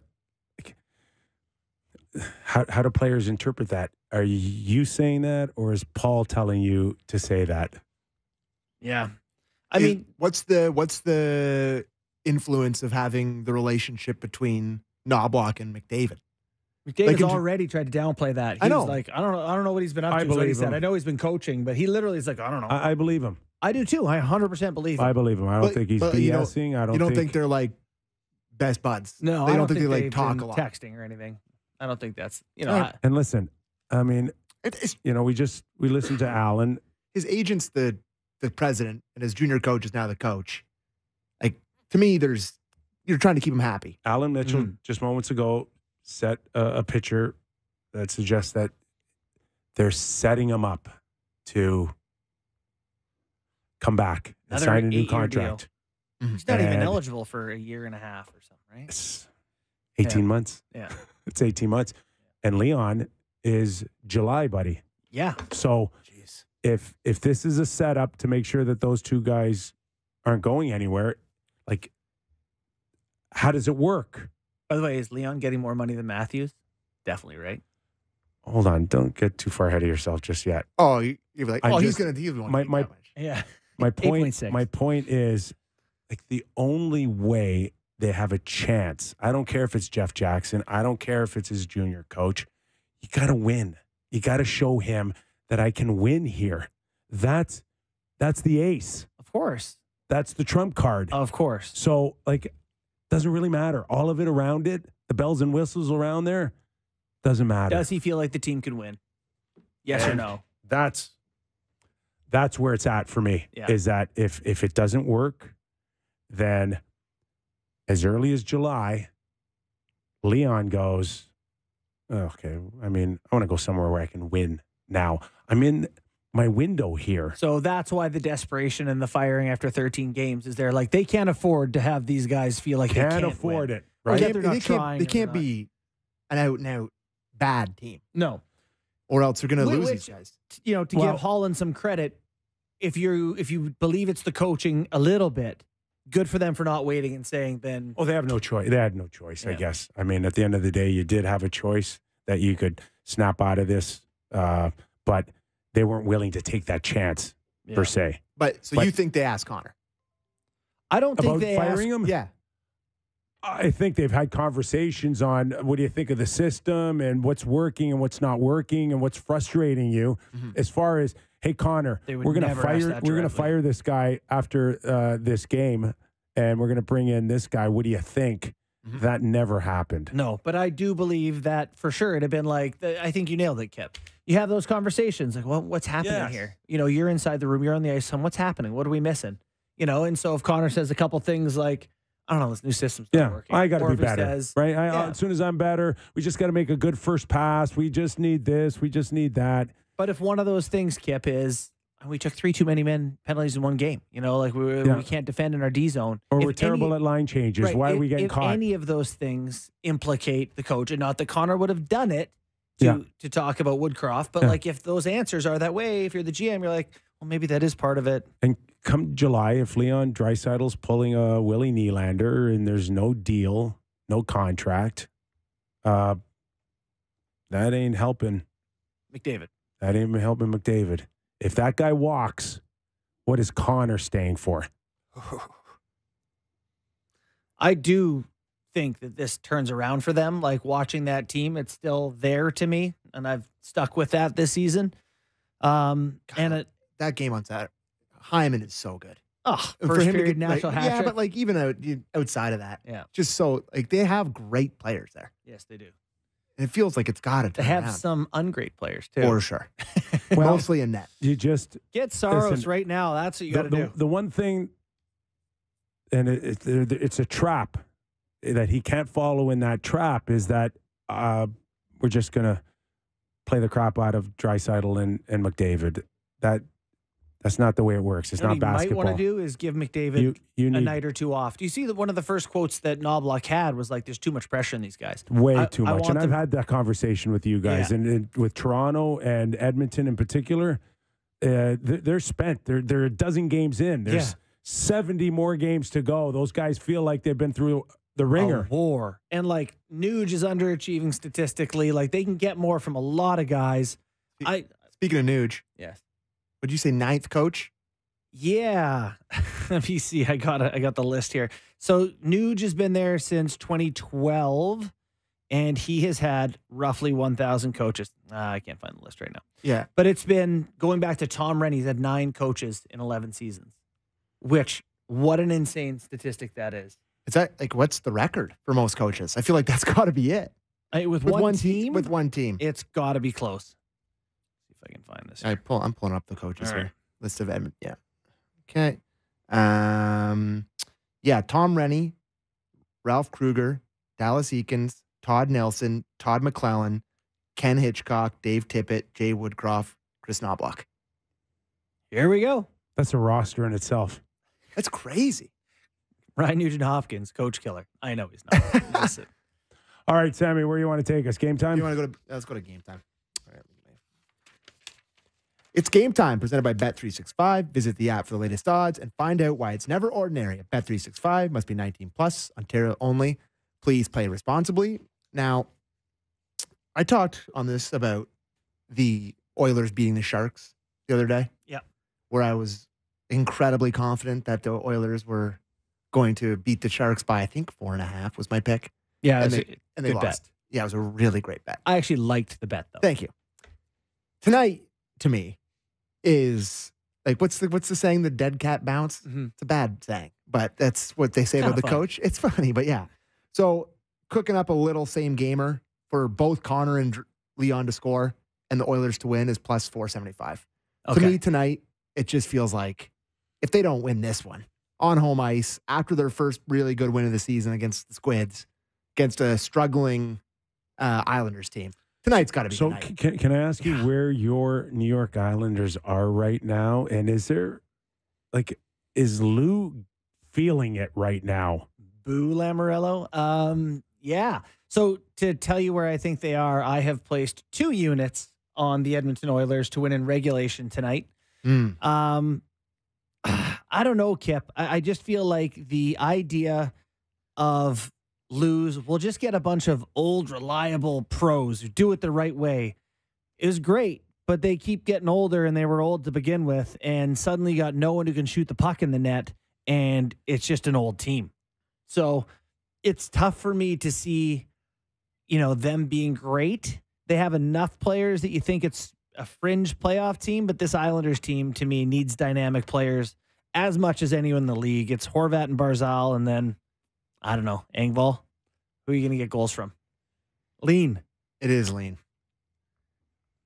how do players interpret that? Are you saying that, or is Paul telling you to say that? Yeah. I mean, what's the influence of having the relationship between Knobloch and McDavid? McDavid's already tried to downplay that. He was like, I don't know what he's been up to. Believe he said. I know he's been coaching, but he literally is like, I don't know. I believe him. I do too. I 100% believe him. I believe him. I don't think he's BSing. You don't think they're like best buds? No, I don't think they like talk a lot, texting or anything. I don't think that's And listen, I mean, we listened to Allan. His agent's the president, and his junior coach is now the coach. Like, to me, you're trying to keep him happy. Allan Mitchell just moments ago set a picture that suggests that they're setting him up to come back and sign a new contract. He's not even eligible for a year and a half or something, right? It's 18 months. Yeah. It's 18 months. And Leon is July, buddy. Yeah. So if this is a setup to make sure that those two guys aren't going anywhere, like, how does it work? By the way, is Leon getting more money than Matthews? Definitely, right? Hold on. Don't get too far ahead of yourself just yet. Oh, you're like, he's going to want that much. Yeah. My point is, like, the only way they have a chance, I don't care if it's Jeff Jackson, I don't care if it's his junior coach, you got to win. You got to show him that I can win here. That's the ace. Of course. That's the trump card. Of course. So, like, doesn't really matter. All of it around it, the bells and whistles around there, doesn't matter. Does he feel like the team can win? Yes or no? That's where it's at for me. Yeah. Is that if it doesn't work, then as early as July, Leon goes, okay, I mean, I want to go somewhere where I can win now. I'm in my window here. So that's why the desperation and the firing after 13 games is there. Like, they can't afford to have these guys feel like they can't afford win. it, Or right? that they're not trying. They can't be an out-and-out bad team. No. Or else they're going to lose these guys. You know, to give Holland some credit, if you believe it's the coaching a little bit, good for them for not waiting and saying then. Oh, they have no choice. They had no choice, I guess. I mean, at the end of the day, you did have a choice that you could snap out of this, but they weren't willing to take that chance per se. But you think they asked Connor? I don't think about they firing him? Yeah. I think they've had conversations on what do you think of the system and what's working and what's not working and what's frustrating you. As far as, hey, Connor, we're going to fire this guy after this game, and we're going to bring in this guy. What do you think? That never happened. No, but I do believe that for sure it'd have been like, I think you nailed it, Kip. You have those conversations like, well, what's happening here? You know, you're inside the room, you're on the ice, what's happening? What are we missing? You know, and so if Connor says a couple things like, I don't know, this new system's not working. I got to Or be if he better, says, right? As soon as I'm better, we just got to make a good first pass. We just need this. We just need that. But if one of those things, Kip, is we took 3 too many penalties in one game, you know, like we can't defend in our D zone. Or we're terrible at line changes. Right, Why are we getting if caught? any of those things implicate the coach, and not that Connor would have done it to talk about Woodcroft, but like if those answers are that way, if you're the GM, you're like, well, maybe that is part of it. And come July, if Leon Draisaitl's pulling a Willie Nylander and there's no deal, no contract, that ain't helping McDavid. That ain't helping McDavid. If that guy walks, what is Connor staying for? I do think that this turns around for them. Like watching that team, it's still there to me, and I've stuck with that this season. That game on Saturday, Hyman is so good. Oh, first period national hat trick. Yeah, but like even outside of that, just so like they have great players there. Yes, they do. And it feels like it's got to. They have some ungreat players too, for sure. Mostly in net. You just get Saros right now. That's what you got to do. The one thing, and it's a trap that he can't follow in that trap is that we're just gonna play the crap out of Draisaitl and McDavid. That's not the way it works. It's not basketball. What you might want to do is give McDavid a night or two off. Do you see that one of the first quotes that Knobloch had was like, there's too much pressure in these guys. Way too much. And I've had that conversation with you guys. And with Toronto and Edmonton in particular, they're spent. They're a dozen games in. There's 70 more games to go. Those guys feel like they've been through the ringer. A war. And like Nuge is underachieving statistically. Like they can get more from a lot of guys. Speaking of Nuge. Yes. Would you say 9th coach? Yeah. Let me see. I got the list here. So Nuge has been there since 2012, and he has had roughly 1,000 coaches. I can't find the list right now. Yeah. But it's been going back to Tom Rennie. He's had 9 coaches in 11 seasons, which what an insane statistic that is. Is that like what's the record for most coaches? I feel like that's got to be it. With one team? With one team. It's got to be close. If I can find this. I'm pulling up the coaches here. List of Edmonton. Yeah. Okay. Tom Rennie, Ralph Kruger, Dallas Eakins, Todd Nelson, Todd McClellan, Ken Hitchcock, Dave Tippett, Jay Woodcroft, Chris Knobloch. Here we go. That's a roster in itself. That's crazy. Ryan Nugent-Hopkins, coach killer. I know he's not. Listen. All right, Sammy, where do you want to take us? Game time? Let's go to game time. All right. It's game time, presented by Bet365. Visit the app for the latest odds and find out why it's never ordinary at Bet365. Must be 19 plus, Ontario only. Please play responsibly. Now, I talked on this about the Oilers beating the Sharks the other day. Yeah. Where I was incredibly confident that the Oilers were going to beat the Sharks by, I think, 4.5 was my pick. Yeah, and they lost. Bet. Yeah, it was a really great bet. I actually liked the bet, though. Thank you. Tonight, to me, is like what's the saying? The dead cat bounce. Mm-hmm. It's a bad saying, but that's what they say about the coach. It's funny, but yeah. So cooking up a little same gamer for both Connor and Leon to score and the Oilers to win is plus 475. Okay. To me tonight, it just feels like if they don't win this one on home ice after their first really good win of the season against the Squids, against a struggling Islanders team, tonight's got to be the night. Can I ask you where your New York Islanders are right now? And is Lou feeling it right now? Boo Lamoriello. Yeah. So to tell you where I think they are, I have placed 2 units on the Edmonton Oilers to win in regulation tonight. I don't know, Kip. I just feel like the idea of Lou's, we'll just get a bunch of old, reliable pros who do it the right way, is great. But they keep getting older, and they were old to begin with, and suddenly got no one who can shoot the puck in the net, and it's just an old team. So it's tough for me to see, them being great. They have enough players that you think it's a fringe playoff team, but this Islanders team, to me, needs dynamic players as much as anyone in the league. It's Horvat and Barzal, and then, I don't know, Engvall. Who are you going to get goals from? Lean. It is lean.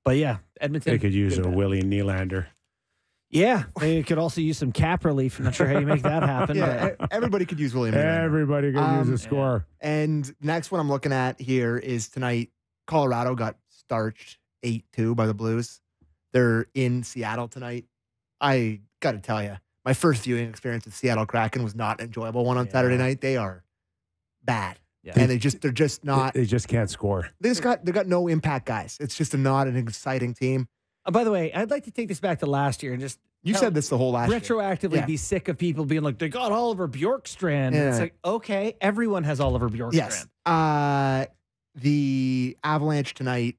But yeah, Edmonton. They could use a Willie Nylander. Yeah, they could also use some cap relief. I'm not sure how you make that happen. Everybody could use William Nylander. Everybody could use a score. Yeah. And next one I'm looking at here is tonight, Colorado got starched 8-2 by the Blues. They're in Seattle tonight. I got to tell you, my first viewing experience with Seattle Kraken was not an enjoyable one on Saturday night. They are bad. Yeah. And they're just not. They just can't score. They got no impact guys. It's just not an exciting team. By the way, I'd like to take this back to last year and just you said this the whole last retroactively year. Be sick of people being like, they got Oliver Bjorkstrand. Yeah. It's like, okay, everyone has Oliver Bjorkstrand. Yes. The Avalanche tonight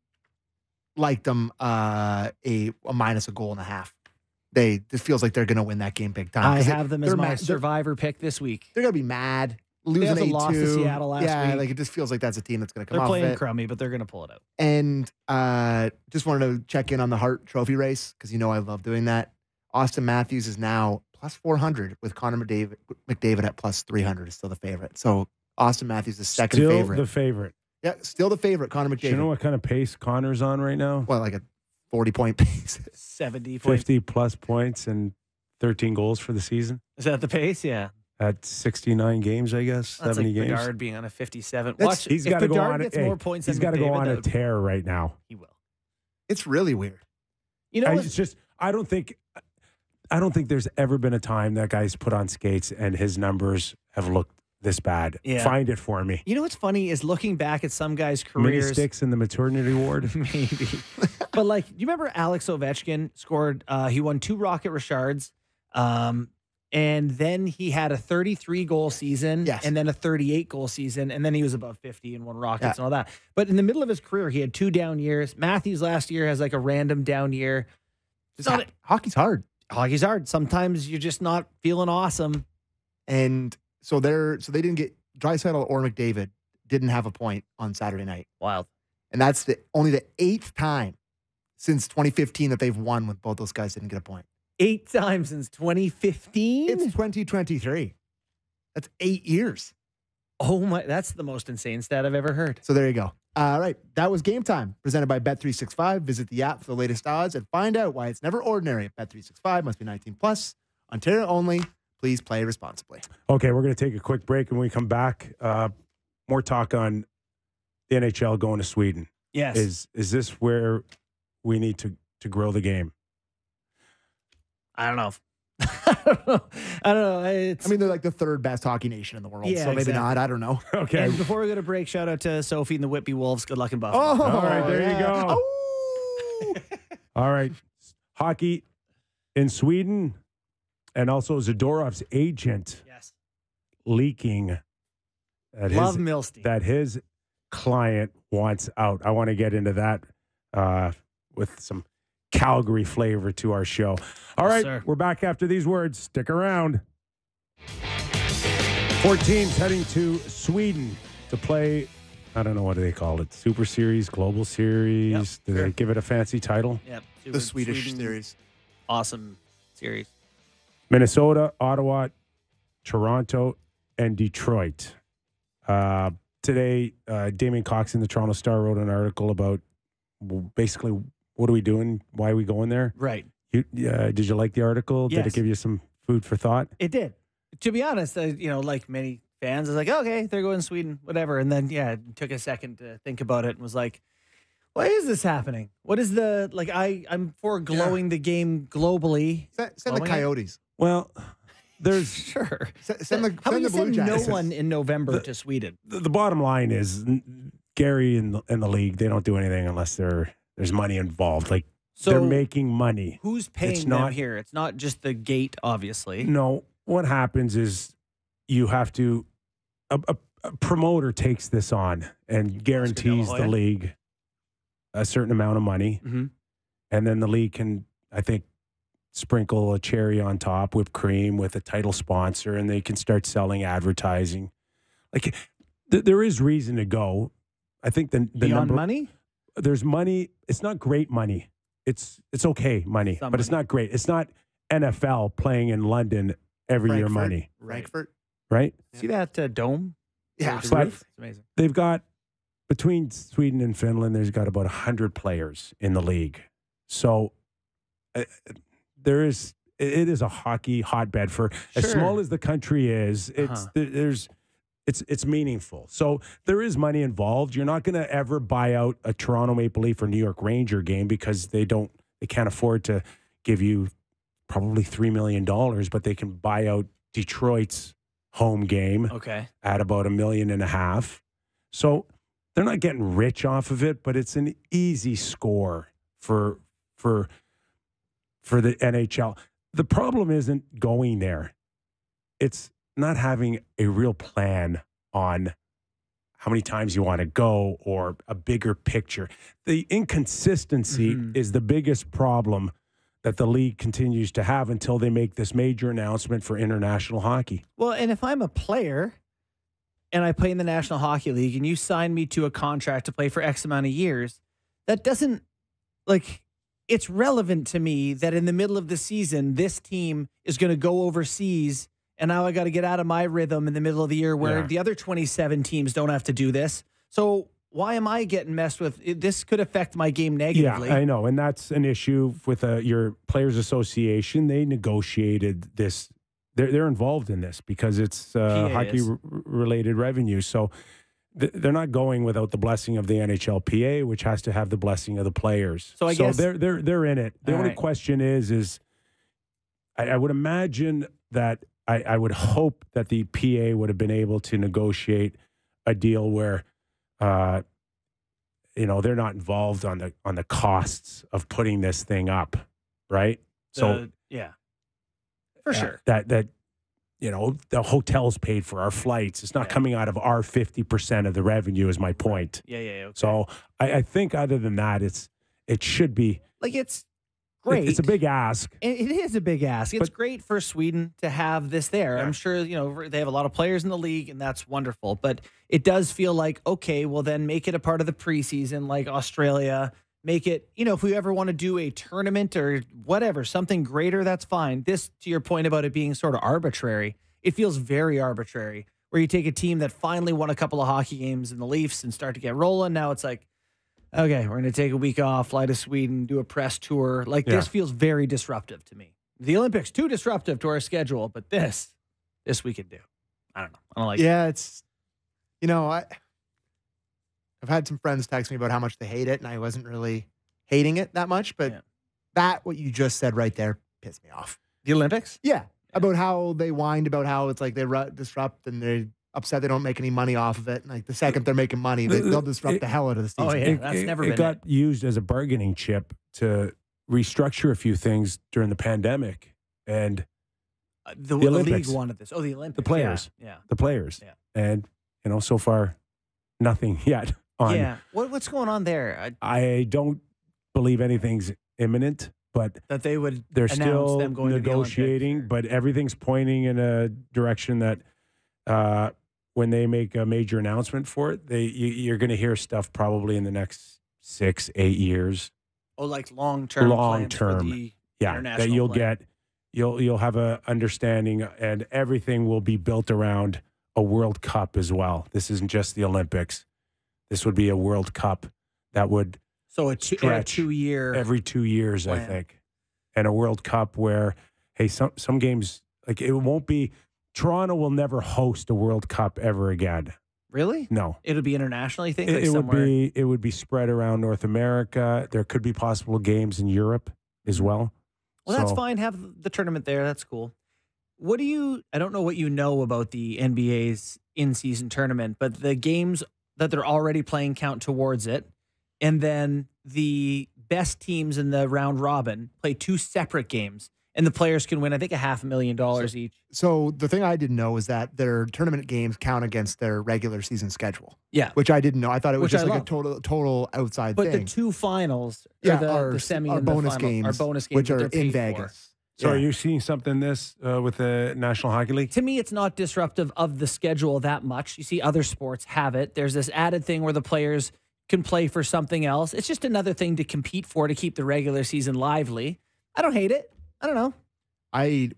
liked them a minus a goal and a half. This feels like they're going to win that game big time. I have them as my survivor pick this week. They're going to be mad. Losing 8-2. Lost to Seattle last week. Like it just feels like that's a team that's going to come off. They're playing crummy, but they're going to pull it out. And just wanted to check in on the Hart Trophy race because I love doing that. Austin Matthews is now plus 400 with Connor McDavid at plus 300 is still the favorite. So Austin Matthews is second favorite. Still the favorite. Yeah, still the favorite, Connor McDavid. Do you know what kind of pace Connor's on right now? Well, like a 40-point pace. 70 50 plus points and 13 goals for the season. Is that the pace? Yeah. At 69 games, I guess. That's 70 like games. Bedard being on a 57. Watch, he's got to go on. Gets more points he's got to go on a tear right now. He will. It's really weird. It's just I don't think there's ever been a time that guy's put on skates and his numbers have looked this bad. Yeah. Find it for me. You know what's funny is looking back at some guys' careers. Mini sticks in the maternity ward. Maybe. But do you remember Alex Ovechkin scored? He won 2 Rocket Richards. And then he had a 33-goal season, and then a 38-goal season, and then he was above 50 and won Rockets and all that. But in the middle of his career, he had 2 down years. Matthews last year has like a random down year. Hockey's hard. Hockey's hard. Sometimes you're just not feeling awesome. And so they didn't get Draisaitl or McDavid didn't have a point on Saturday night. Wild. And that's only the 8th time since 2015 that they've won when both those guys didn't get a point. 8 times since 2015? It's 2023. That's 8 years. Oh my, that's the most insane stat I've ever heard. So there you go. All right. That was Game Time, presented by Bet365. Visit the app for the latest odds and find out why it's never ordinary at Bet365. Must be 19 plus. Ontario only. Please play responsibly. Okay, we're going to take a quick break, and when we come back, more talk on the NHL going to Sweden. Yes. Is this where we need to grow the game? I don't know. I don't know. They're like the 3rd best hockey nation in the world, so maybe not. I don't know. Okay. And before we go to break, shout out to Sophie and the Whitby Wolves. Good luck in Buffalo. Oh, all right, there you go. Oh. All right. Hockey in Sweden, and also Zadorov's agent leaking that his client wants out. I want to get into that with some Calgary flavor to our show. All right, sir. We're back after these words. Stick around. 4 teams heading to Sweden to play, I don't know what do they call it, Super Series, Global Series. Do they give it a fancy title? Yep. The Swedish series. Awesome series. Minnesota, Ottawa, Toronto, and Detroit. Today, Damien Cox in the Toronto Star wrote an article about basically what are we doing? Why are we going there? Right. Did you like the article? Yes. Did it give you some food for thought? It did. To be honest, like many fans, I was like, okay, they're going to Sweden, whatever. And then, it took a second to think about it and was like, why is this happening? What is I'm for glowing the game globally. Send the Coyotes. Well, there's Sure. Send the How about you Blue send no Jays. one in November to Sweden? the bottom line is Gary and the league, they don't do anything unless there's money involved. Like, they're making money. Who's paying them here? It's not just the gate, obviously. No, what happens is you have to a promoter takes this on and guarantees the league a certain amount of money, and then the league can, I think, sprinkle a cherry on top, whipped cream with a title sponsor, and they can start selling advertising. Like, there is reason to go. I think the Beyond money? There's money. It's not great money. It's okay money, but it's not great. It's not NFL playing in London every year money. Frankfurt. Right? See that dome? Yeah. It's amazing. They've got, between Sweden and Finland, there's got about 100 players in the league. So it is a hockey hotbed for as small as the country is. It's meaningful. So there is money involved. You're not going to ever buy out a Toronto Maple Leaf or New York Ranger game because they can't afford to give you probably $3 million, but they can buy out Detroit's home game at about $1.5 million. So they're not getting rich off of it, but it's an easy score for the NHL. The problem isn't going there. It's not having a real plan on how many times you want to go or a bigger picture. The inconsistency is the biggest problem that the league continues to have until they make this major announcement for international hockey. Well, and if I'm a player and I play in the National Hockey League and you sign me to a contract to play for X amount of years, that doesn't, it's relevant to me that in the middle of the season, this team is going to go overseas and now I got to get out of my rhythm in the middle of the year where the other 27 teams don't have to do this. So why am I getting messed with? This could affect my game negatively. Yeah, I know. And that's an issue with your Players Association. They negotiated this. They're involved in this because it's hockey-related revenue. So they're not going without the blessing of the NHLPA, which has to have the blessing of the players. So I guess they're in it. The only question is I would imagine that I would hope that the PA would have been able to negotiate a deal where they're not involved on the costs of putting this thing up, right? For sure. That the hotel's paid for our flights. It's not coming out of our 50% of the revenue is my point. Yeah. Okay. So I think other than that, it should be it's great. It's a big ask. It is a big ask. It's great for Sweden to have this there. I'm sure, they have a lot of players in the league and that's wonderful, but it does feel like, okay, well then make it a part of the preseason like Australia. Make it, if we ever want to do a tournament or whatever, something greater, that's fine. This, to your point about it being sort of arbitrary, it feels very arbitrary where you take a team that finally won a couple of hockey games in the Leafs and start to get rolling. Now it's like, okay, we're going to take a week off, fly to Sweden, do a press tour. This feels very disruptive to me. The Olympics, too disruptive to our schedule, but this we can do. I don't know. I don't like it. Yeah, it's, I've had some friends text me about how much they hate it, and I wasn't really hating it that much, but what you just said right there pissed me off. The Olympics? Yeah. About how they whined about how it's like they disrupt and they're upset they don't make any money off of it. And the second they're making money, they'll disrupt the hell out of the season. Oh, yeah. That's never been it. got used as a bargaining chip to restructure a few things during the pandemic. And the Olympics. league wanted this. Oh, the Olympics. The players. Yeah. The players. Yeah. And, so far, nothing yet. What's going on there? I don't believe anything's imminent, but that they're still them going negotiating, to but everything's pointing in a direction that when they make a major announcement for it, you're going to hear stuff probably in the next 6-8 years. Oh, like long-term. That you'll have a understanding, and everything will be built around a World Cup as well. This isn't just the Olympics. This would be a World Cup that would So a stretch 2-year every 2 years, I plan. think, and a World Cup where, hey, some games, like, it won't be. Toronto will never host a World Cup ever again. Really? No. It'll be international, you think? It would be spread around North America. There could be possible games in Europe as well. Well, that's fine. Have the tournament there. That's cool. I don't know what you know about the NBA's in-season tournament, but the games that they're already playing count towards it. And then the best teams in the round robin play 2 separate games. And the players can win, I think, $500,000 each. So the thing I didn't know is that their tournament games count against their regular season schedule. Yeah. Which I didn't know. I thought it was Which just I like a total outside But thing. the 2 finals, are the semi are and bonus the final, games, are bonus games which that are they're in paid for. Vegas. So Yeah. are you seeing something with the National Hockey League? To me, it's not disruptive of the schedule that much. You see other sports have it. There's this added thing where the players can play for something else. It's just another thing to compete for to keep the regular season lively. I don't hate it. I don't know. I'm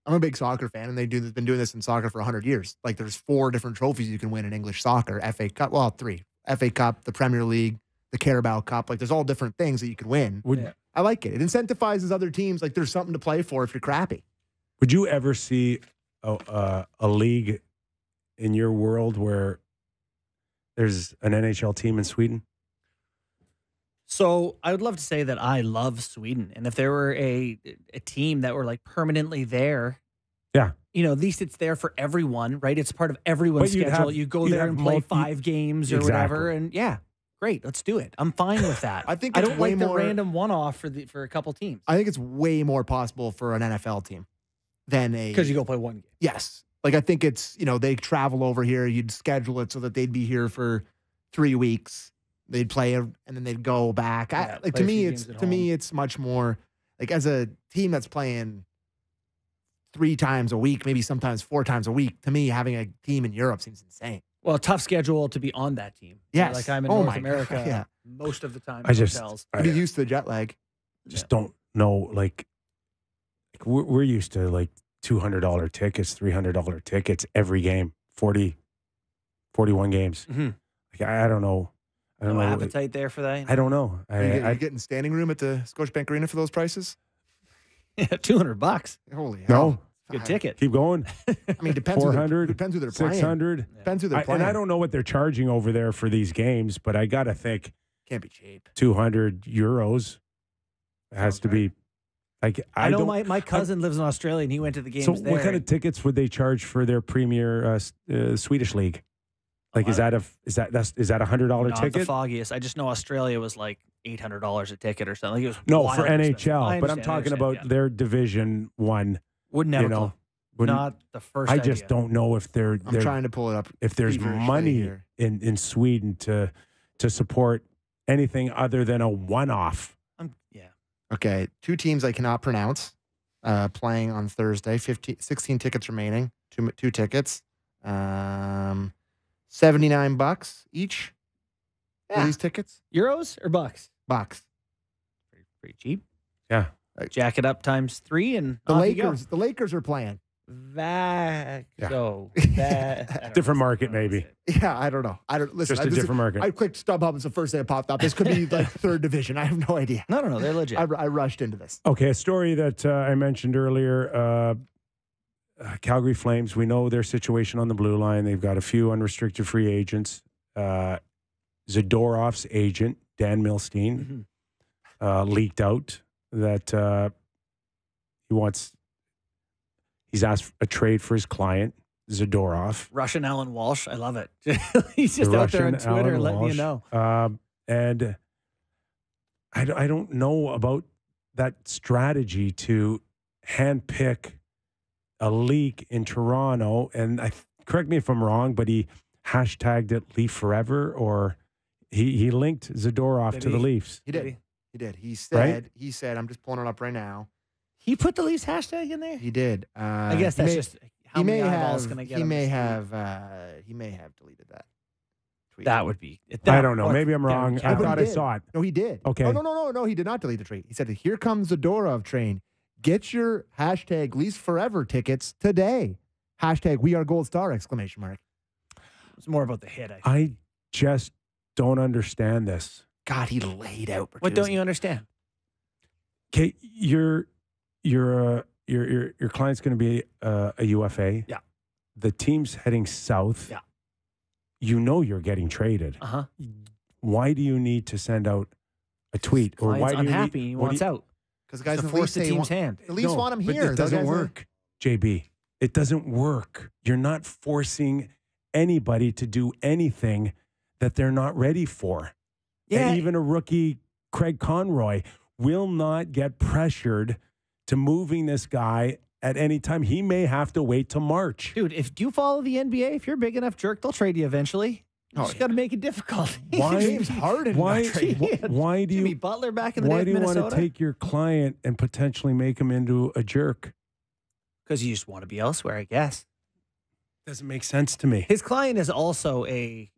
a big soccer fan, and they've been doing this in soccer for 100 years. Like, there's 4 different trophies you can win in English soccer. FA Cup, 3. FA Cup, the Premier League, the Carabao Cup. Like, there's all different things that you can win. I like it. It incentivizes other teams. Like, there's something to play for if you're crappy. Would you ever see a league in your world where there's an NHL team in Sweden? So I would love to say that I love Sweden, and if there were a team that were like permanently there, yeah, at least it's there for everyone, right? It's part of everyone's schedule. You go there and play 5 games or whatever, and great, let's do it. I'm fine with that. I think I it's don't way like the more- random one-off for a couple teams I think it's way more possible for an NFL team than because you go play one game. Yes. Like, I think it's, they travel over here. You'd schedule it so that they'd be here for 3 weeks. They'd play and then they'd go back. To me, it's much more like, as a team that's playing 3 times a week, maybe sometimes 4 times a week. To me, having a team in Europe seems insane. Well, tough schedule to be on that team. Yes. Like, I'm in Oh North my America God, yeah. most of the time. I just- hotels. I'd be used to the jet lag. Just don't know. Like, we're used to like $200 tickets, $300 tickets every game, 41 games. Mhm. Like, I don't know. I don't No know. appetite there for that. I don't know. Are you getting standing room at the Scotiabank Arena for those prices? $200. Holy hell. No. Good ticket. Keep going. I mean, depends 400, depends who they're playing. 600. Depends who they're playing. And I don't know what they're charging over there for these games, but I got to think Can't be cheap. 200 euros has to be. Like, I know don't- my cousin lives in Australia, and he went to the games So there. what kind of tickets would they charge for their premier Swedish league? Like, is that a $100 Not the ticket? foggiest. I just know Australia was like $800 a ticket or something. Like, it was No, wild for expensive. NHL. I But I'm understand, talking I about understand, their Division 1. Wouldn't have a clue. wouldn't- Not the first. I just idea. don't know if I'm trying to pull it up. if there's feverishly money here. in Sweden to support anything other than a one-off. Yeah. Okay, 2 teams I cannot pronounce playing on Thursday. 16 tickets remaining. Two tickets. $79 each for these tickets. Euros or bucks? Bucks. Pretty cheap. Yeah. Jack it up times 3 and The off you go. Lakers. The Lakers are playing. That. Yeah. So that. I don't Different know. market, maybe. Yeah, I don't know. I don't listen. Just a different market. I clicked StubHub. It's the first thing that popped up. This could be like 3rd division. I have no idea. No, they're legit. I rushed into this. Okay, a story that I mentioned earlier. Calgary Flames, we know their situation on the blue line. They've got a few unrestricted free agents. Zadorov's agent, Dan Milstein, leaked out that he's asked a trade for his client, Zadorov. Russian Alan Walsh. I love it. He's just The out there on Russian Twitter Allan letting you Walsh. know. And I don't know about that strategy to handpick a leak in Toronto. And correct me if I'm wrong, but he hashtagged it Leaf Forever, or he linked Zadorov to the Leafs. He did. He did. He said, I'm just pulling it up right now. He put the Leafs hashtag in there? He did. I guess that's just how many eyeballs can I get he on may this have deleted that tweet. That would be. I don't know. Maybe I'm wrong. I thought I saw it. No, he did. Okay. Oh, no. He did not delete the tweet. He said, "Here comes the Zadorov train. Get your hashtag Leafs Forever tickets today. Hashtag We Are Gold Star !" It's more about the hit. I just don't understand this. God, he laid out. What don't you understand? Okay, your client's going to be a UFA. Yeah. The team's heading south. Yeah. You know you're getting traded. Uh-huh. Why do you need to send out a tweet? Or Client's why do unhappy. you He need, wants out. Because guys To in the force league the say team's hand. At least want him but here. it doesn't work, JB. It doesn't work. You're not forcing anybody to do anything that they're not ready for. Yeah. And even a rookie, Craig Conroy, will not get pressured to moving this guy at any time. He may have to wait till March. Dude, if you follow the NBA, if you're a big enough jerk, they'll trade you eventually. You just got to make it difficult. Why? James Harden. Why? got traded. Why do Jimmy you? Butler back in the day Why in do you want Minnesota? to take your client and potentially make him into a jerk? Because you just want to be elsewhere, I guess. Doesn't make sense to me. His client is also a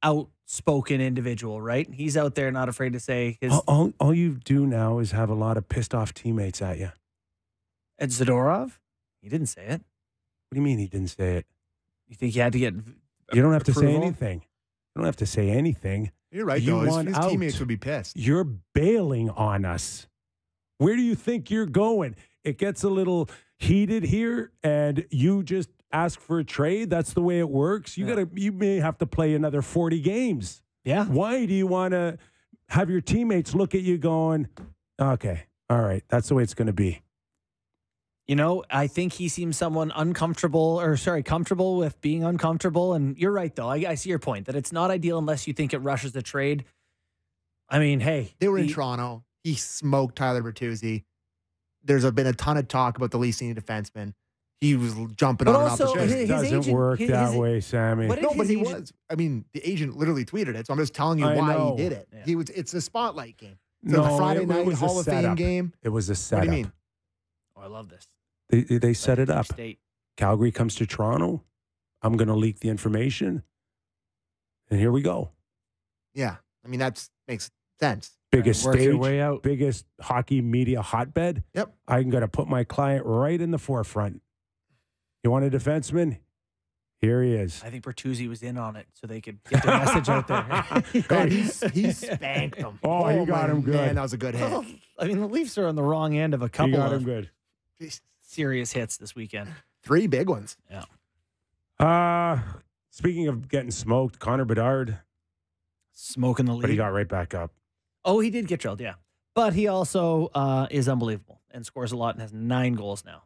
outspoken individual, right? He's out there not afraid to say his. All you do now is have a lot of pissed off teammates at you. What At Zadorov? He didn't say it. do you mean he didn't say it? You think he had to get You don't have to say approval? anything. You don't have to say anything. You're right, You though. want His out. teammates would be pissed. You're bailing on us. Where do you think you're going? It gets a little heated here, and you just ask for a trade. That's the way it works. You may have to play another 40 games. Yeah. Why do you want to have your teammates look at you going, okay, all right, that's the way it's going to be? You know, I think he seems comfortable with being uncomfortable. And you're right, though. I see your point that it's not ideal unless you think it rushes the trade. I mean, hey. They were in Toronto. He smoked Tyler Bertuzzi. There's been a ton of talk about the least needed defenseman. He was jumping But on and off the also, street. It his doesn't agent- work his- that his- way, Sammy. What No, his but he agent- was. I mean, the agent literally tweeted it, so I'm just telling you I why know. he did it. Yeah. He was. It's a spotlight game. No, So the Friday it night was a Hall of Fame setup. game. It was a What setup. do you mean? Oh, I love this. They set it up. State. Calgary comes to Toronto. I'm going to leak the information. And here we go. Yeah, I mean that makes sense. Biggest Work your stage, way out. biggest hockey media hotbed. Yep. I'm going to put my client right in the forefront. You want a defenseman? Here he is. I think Bertuzzi was in on it so they could get their message out there. God, he spanked him. Oh, he got him good. Man, that was a good hit. Well, I mean, the Leafs are on the wrong end of a He couple got him of good. serious hits this weekend. 3 big ones. Speaking of getting smoked, Connor Bedard, Smoking the lead. but he got right back up. Oh, he did get drilled, yeah. But he also is unbelievable and scores a lot and has 9 goals now.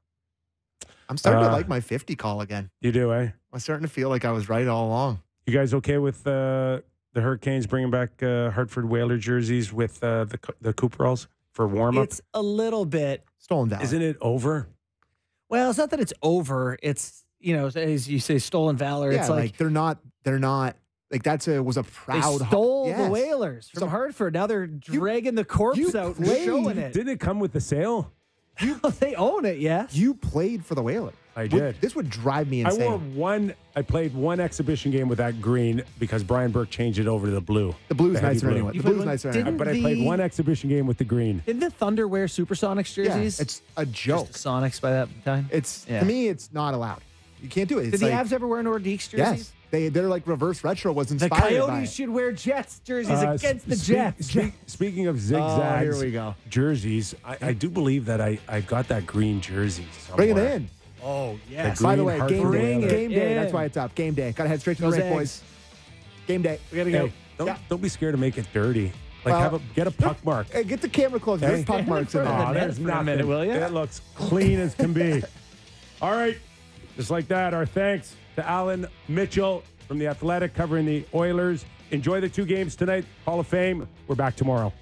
I'm starting to like my 50 call again. You do, eh? I'm starting to feel like I was right all along. You guys okay with the Hurricanes bringing back Hartford Whaler jerseys with the Cooperalls for warm-up? It's a little bit. Stolen valor. Isn't it over? Well, it's not that it's over. It's, as you say, stolen valor. Yeah, It's like they're not like was a they proud. stole Yes. the Whalers from So- Hartford. Now they're dragging the corpse you out and played- showing it. Didn't it come with the sale? They own it, yes. You played for the Whalers. I did. This would drive me I insane. played one exhibition game with that green because Brian Burke changed it over to the blue. The Blues the heavy nicer blue. anyway. You The Blues played one- nicer didn't- anyway. But I played the- one exhibition game with the green. Didn't the Thunder wear Supersonics Yeah, jerseys? it's a joke. Just Sonics by that time? To me, it's not allowed. You can't do it. Did It's the like, Avs ever wear Nordiques jerseys? yes, they're like reverse retro was The inspired by Coyotes it. should wear Jets jerseys against the Spe- Jets. Speaking of Oh, zigzags, here we go. jerseys, I do believe that I got that green jersey Bring it somewhere. in. Oh, yes. The By the green way, Hartford game day. Whalers. Game day. in. That's why it's up. Game day. Gotta head straight to the Those rink, eggs. boys. Game day. We got to Hey, go. don't be scared to make it dirty. Like Well, get a puck mark. Hey, get the camera close. There's Hey. puck marks in Stand in there. front of the net there's for a nothing. minute, will ya? It looks clean as can be. All right. Just like that, our thanks to Allan Mitchell from The Athletic covering the Oilers. Enjoy the 2 games tonight. Hall of Fame. We're back tomorrow.